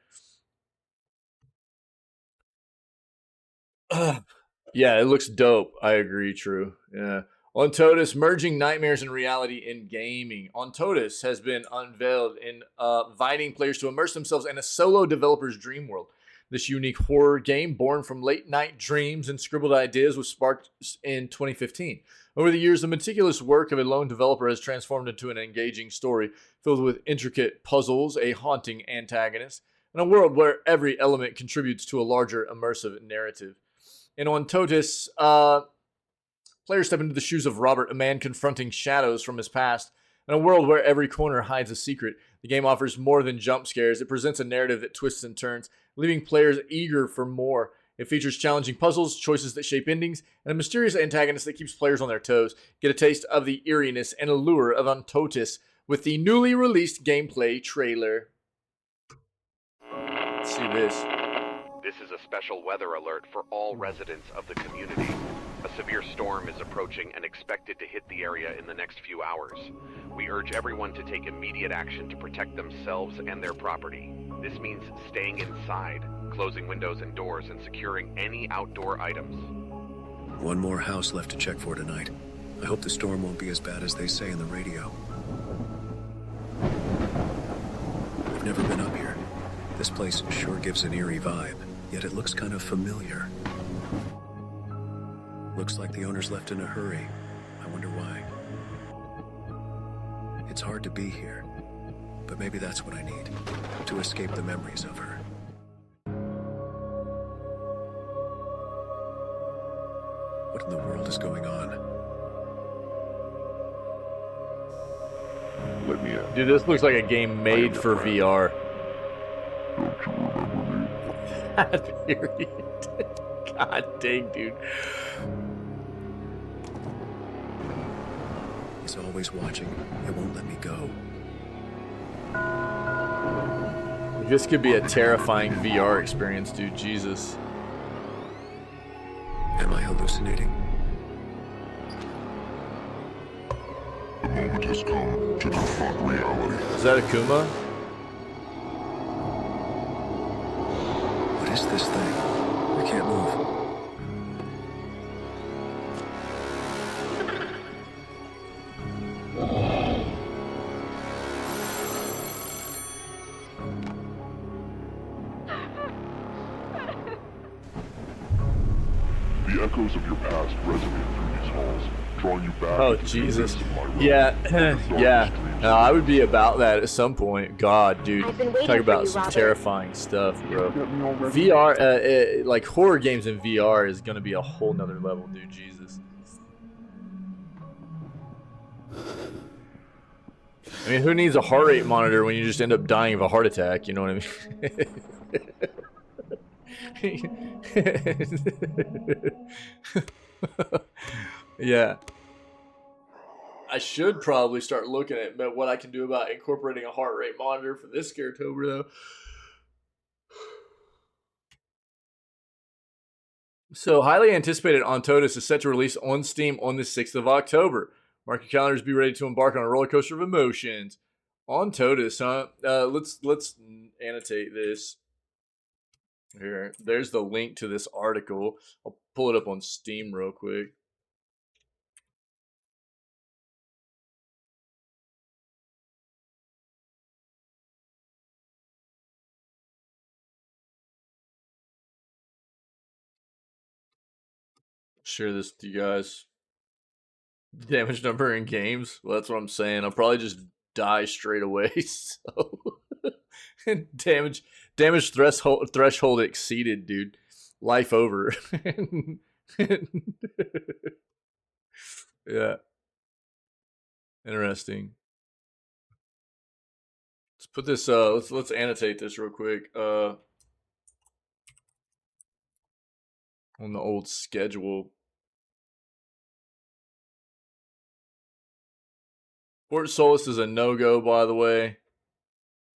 Yeah, it looks dope. I agree. True. Yeah. Ontotus merging nightmares and reality in gaming. Ontotus has been unveiled, inviting players to immerse themselves in a solo developer's dream world. This unique horror game, born from late night dreams and scribbled ideas, was sparked in 2015. Over the years, the meticulous work of a lone developer has transformed into an engaging story filled with intricate puzzles, a haunting antagonist, and a world where every element contributes to a larger immersive narrative. And on Totus, players step into the shoes of Robert, a man confronting shadows from his past. In a world where every corner hides a secret, the game offers more than jump scares. It presents a narrative that twists and turns, leaving players eager for more. It features challenging puzzles, choices that shape endings, and a mysterious antagonist that keeps players on their toes. Get a taste of the eeriness and allure of Ontotus with the newly released gameplay trailer. Let's see this. This is a special weather alert for all residents of the community. A severe storm is approaching and expected to hit the area in the next few hours. We urge everyone to take immediate action to protect themselves and their property. This means staying inside, closing windows and doors, and securing any outdoor items. One more house left to check for tonight. I hope the storm won't be as bad as they say in the radio. I've never been up here. This place sure gives an eerie vibe, yet it looks kind of familiar. Looks like the owner's left in a hurry. I wonder why. It's hard to be here, but maybe that's what I need, to escape the memories of her. What in the world is going on? Let me in. Dude, this looks like a game made for VR. Don't you remember me? Period. God dang, dude. He's always watching. It won't let me go. This could be a terrifying VR experience, dude. Jesus. Am I hallucinating? The moment has come to confront reality. Is that Akuma? What is this thing? I can't move. The echoes of your past resonate through these halls, drawing you back. Oh, into the Jesus. abyss of my realm. Yeah. Darkest Yeah. dreams No, I would be about that at some point. God, dude. I've been waiting Talk for about you, some Robert. terrifying stuff, bro. Get me already? VR, like horror games in VR is going to be a whole nother level, dude. Jesus. I mean, who needs a heart rate monitor when you just end up dying of a heart attack? You know what I mean? Yeah. I should probably start looking at what I can do about incorporating a heart rate monitor for this Scaretober, though. So, highly anticipated Ontotus is set to release on Steam on the 6th of October. Mark your calendars, be ready to embark on a roller coaster of emotions. Ontotus, huh? Let's annotate this. Here, there's the link to this article. I'll pull it up on Steam real quick. Share this with you guys. Damage number in games. Well, that's what I'm saying. I'll probably just die straight away. So damage threshold exceeded, dude. Life over. Yeah. Interesting. Let's put this let's annotate this real quick. On the old schedule. Port Solus is a no-go, by the way.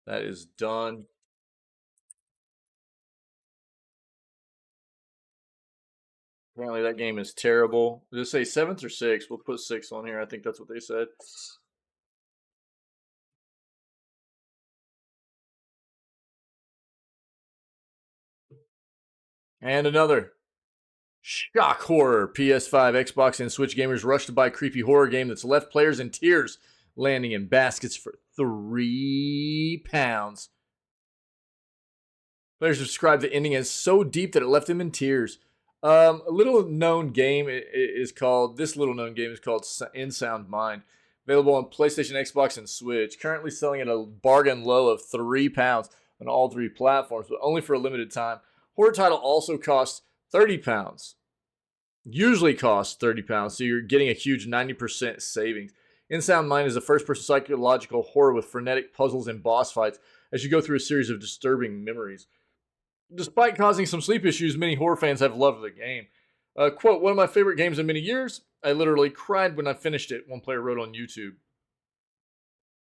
That is done. Apparently that game is terrible. Did it say 7th or 6th? We'll put 6 on here. I think that's what they said. And another shock horror. PS5, Xbox, and Switch gamers rush to buy creepy horror game that's left players in tears, landing in baskets for £3. Players described the ending as so deep that it left them in tears. A little known game is called In Sound Mind. Available on PlayStation, Xbox, and Switch. Currently selling at a bargain low of £3 on all 3 platforms, but only for a limited time. Horror title also costs £30. Usually costs £30, so you're getting a huge 90% savings. In Sound Mind is a first-person psychological horror with frenetic puzzles and boss fights as you go through a series of disturbing memories. Despite causing some sleep issues, many horror fans have loved the game. Quote, one of my favorite games in many years. I literally cried when I finished it, one player wrote on YouTube.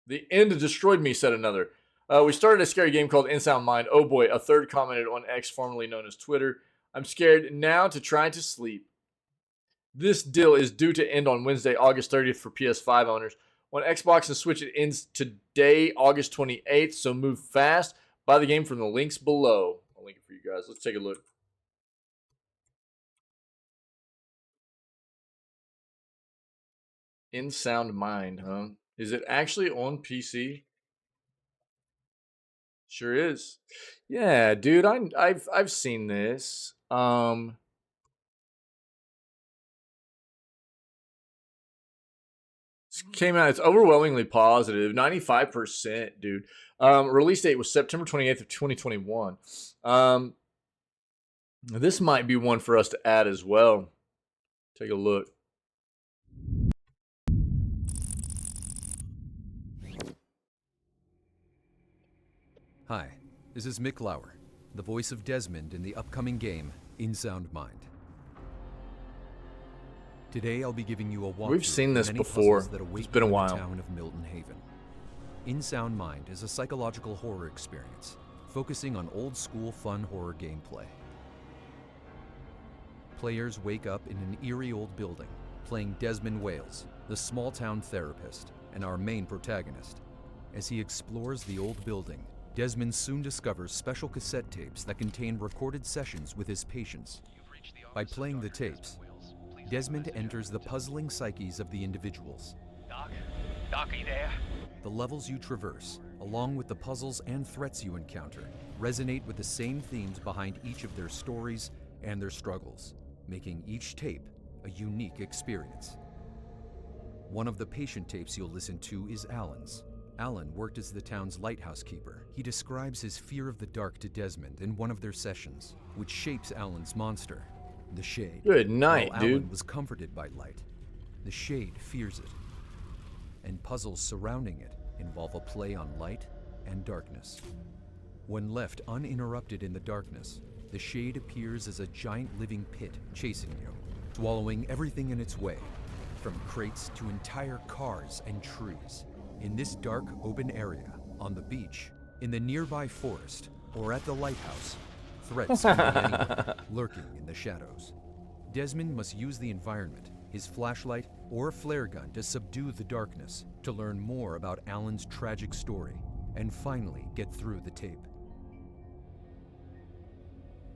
The end destroyed me, said another. We started a scary game called In Sound Mind. Oh boy, a third commented on X, formerly known as Twitter. I'm scared now to try to sleep. This deal is due to end on Wednesday, August 30th for PS5 owners. On Xbox and Switch, it ends today, August 28th, so move fast. Buy the game from the links below. I'll link it for you guys. Let's take a look. In Sound Mind, huh? Is it actually on PC? Sure is. Yeah, dude, I've seen this. Came out. It's overwhelmingly positive, 95%, dude. Release date was September 28th of 2021. This might be one for us to add as well. Take a look. Hi, this is Mick Lauer, the voice of Desmond in the upcoming game, In Sound Mind. Today I'll be giving you a walkthrough. We've seen this before. It's been a while. The town of Milton Haven. In Sound Mind is a psychological horror experience, focusing on old-school fun horror gameplay. Players wake up in an eerie old building, playing Desmond Wales, the small-town therapist, and our main protagonist. As he explores the old building, Desmond soon discovers special cassette tapes that contain recorded sessions with his patients. By playing the tapes, Desmond enters the puzzling psyches of the individuals. Doc, are you there? The levels you traverse, along with the puzzles and threats you encounter, resonate with the same themes behind each of their stories and their struggles, making each tape a unique experience. One of the patient tapes you'll listen to is Alan's. Alan worked as the town's lighthouse keeper. He describes his fear of the dark to Desmond in one of their sessions, which shapes Alan's monster, the Shade. Good night, While dude. Alan was comforted by light, the Shade fears it. And puzzles surrounding it involve a play on light and darkness. When left uninterrupted in the darkness, the Shade appears as a giant living pit chasing you, swallowing everything in its way, from crates to entire cars and trees. In this dark, open area, on the beach, in the nearby forest, or at the lighthouse, threats can be anywhere, lurking in the shadows. Desmond must use the environment, his flashlight or flare gun to subdue the darkness, to learn more about Alan's tragic story, and finally get through the tape.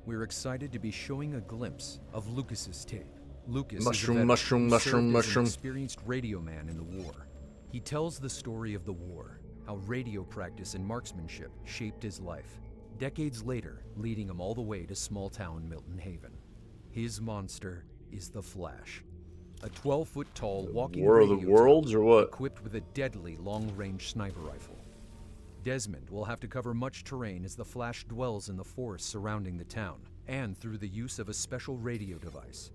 We're excited to be showing a glimpse of Lucas's tape. Lucas is a veteran who served as an experienced radio man in the war. He tells the story of the war, how radio practice and marksmanship shaped his life, decades later leading him all the way to small-town Milton Haven. His monster is the Flash, a 12-foot-tall walking War of the radio Worlds tower or what? equipped with a deadly long-range sniper rifle. Desmond will have to cover much terrain as the Flash dwells in the forest surrounding the town, and through the use of a special radio device.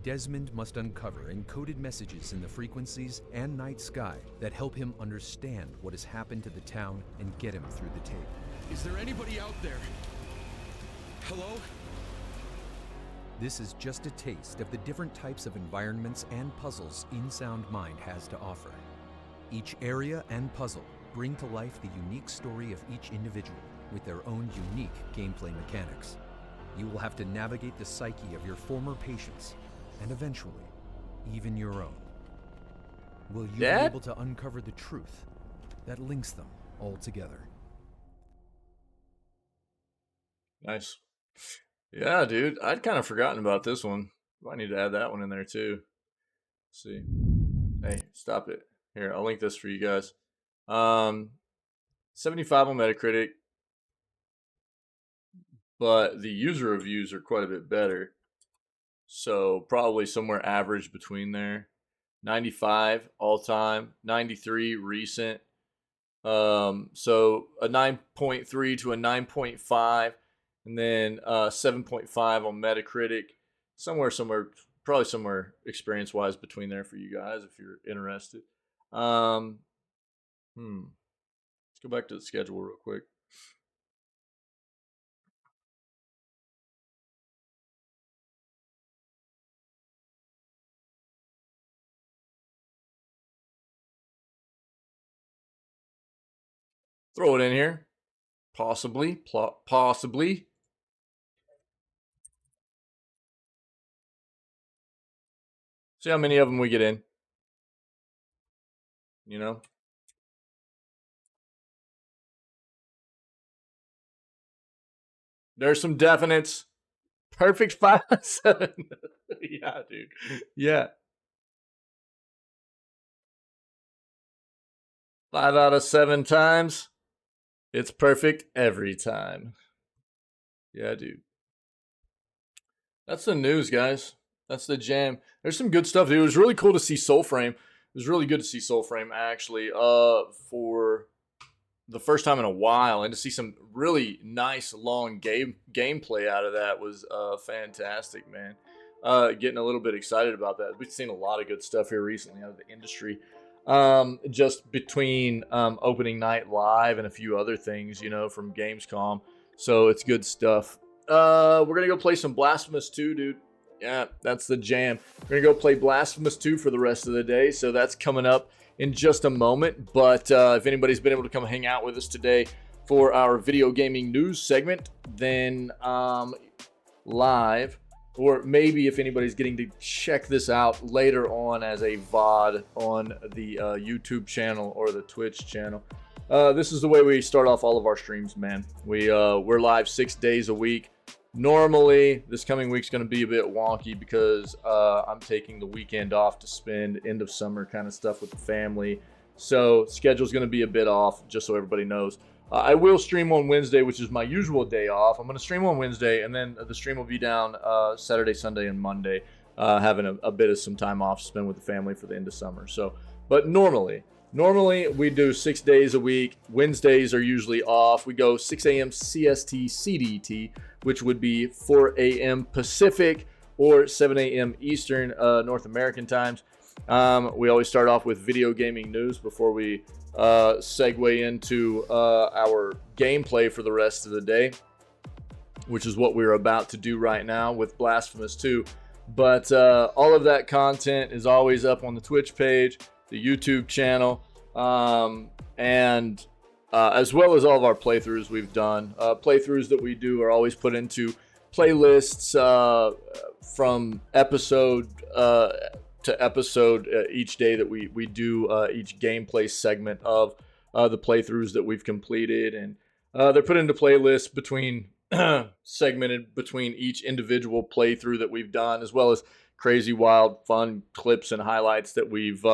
Desmond must uncover encoded messages in the frequencies and night sky that help him understand what has happened to the town and get him through the tape. Is there anybody out there? Hello? This is just a taste of the different types of environments and puzzles In Sound Mind has to offer. Each area and puzzle bring to life the unique story of each individual with their own unique gameplay mechanics. You will have to navigate the psyche of your former patients, and eventually, even your own. Will you be able to uncover the truth that links them all together? Nice. Yeah, dude. I'd kind of forgotten about this one. I need to add that one in there too. Let's see. Hey, stop it. Here, I'll link this for you guys. 75 on Metacritic, but the user reviews are quite a bit better. So probably somewhere average between there. 95 all time, 93 recent. So a 9.3 to a 9.5, and then 7.5 on Metacritic. Somewhere, probably somewhere experience-wise between there for you guys if you're interested. Let's go back to the schedule real quick. Throw it in here. Possibly. Possibly. See how many of them we get in. You know? There's some definites. Perfect 5 out of 7. Yeah, dude. Yeah. 5 out of 7 times. It's perfect every time. Yeah, dude. That's the news, guys. That's the jam. There's some good stuff, dude. It was really cool to see Soulframe. It was really good to see Soulframe, actually, for the first time in a while. And to see some really nice, long gameplay out of that was fantastic, man. Getting a little bit excited about that. We've seen a lot of good stuff here recently out of the industry. Just between opening night live and a few other things, you know, from Gamescom. So it's good stuff. We're going to go play some Blasphemous 2, dude. Yeah, that's the jam. We're going to go play Blasphemous 2 for the rest of the day. So that's coming up in just a moment. But if anybody's been able to come hang out with us today for our video gaming news segment, then live, or maybe if anybody's getting to check this out later on as a VOD on the YouTube channel or the Twitch channel, this is the way we start off all of our streams, man. We're live 6 days a week. Normally, this coming week's going to be a bit wonky because I'm taking the weekend off to spend end of summer kind of stuff with the family. So schedule's going to be a bit off, just so everybody knows. I will stream on Wednesday, which is my usual day off. I'm going to stream on Wednesday, and then the stream will be down Saturday, Sunday, and Monday, having a bit of some time off to spend with the family for the end of summer. So, but normally we do 6 days a week. Wednesdays are usually off. We go 6 a.m. CST CDT, which would be 4 a.m. Pacific or 7 a.m. Eastern North American times. We always start off with video gaming news before we segue into our gameplay for the rest of the day, which is what we're about to do right now with Blasphemous 2. But all of that content is always up on the Twitch page, the YouTube channel, and as well as all of our playthroughs we've done. Playthroughs that we do are always put into playlists from episode to episode each day that we do each gameplay segment of the playthroughs that we've completed, and they're put into playlists between segmented between each individual playthrough that we've done, as well as crazy, wild, fun clips and highlights that we've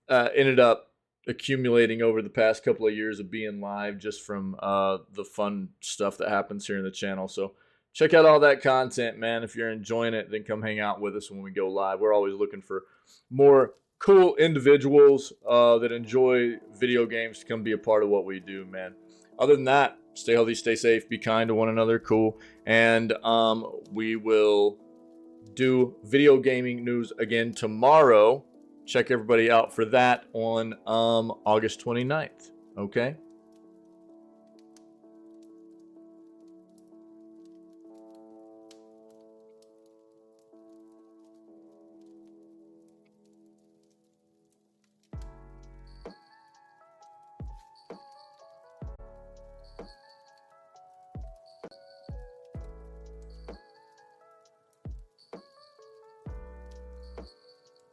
ended up accumulating over the past couple of years of being live, just from the fun stuff that happens here in the channel. So check out all that content, man. If you're enjoying it, then come hang out with us when we go live. We're always looking for more cool individuals that enjoy video games to come be a part of what we do, man. Other than that, stay healthy, stay safe, be kind to one another, cool. And we will do video gaming news again tomorrow. Check everybody out for that on August 29th, okay?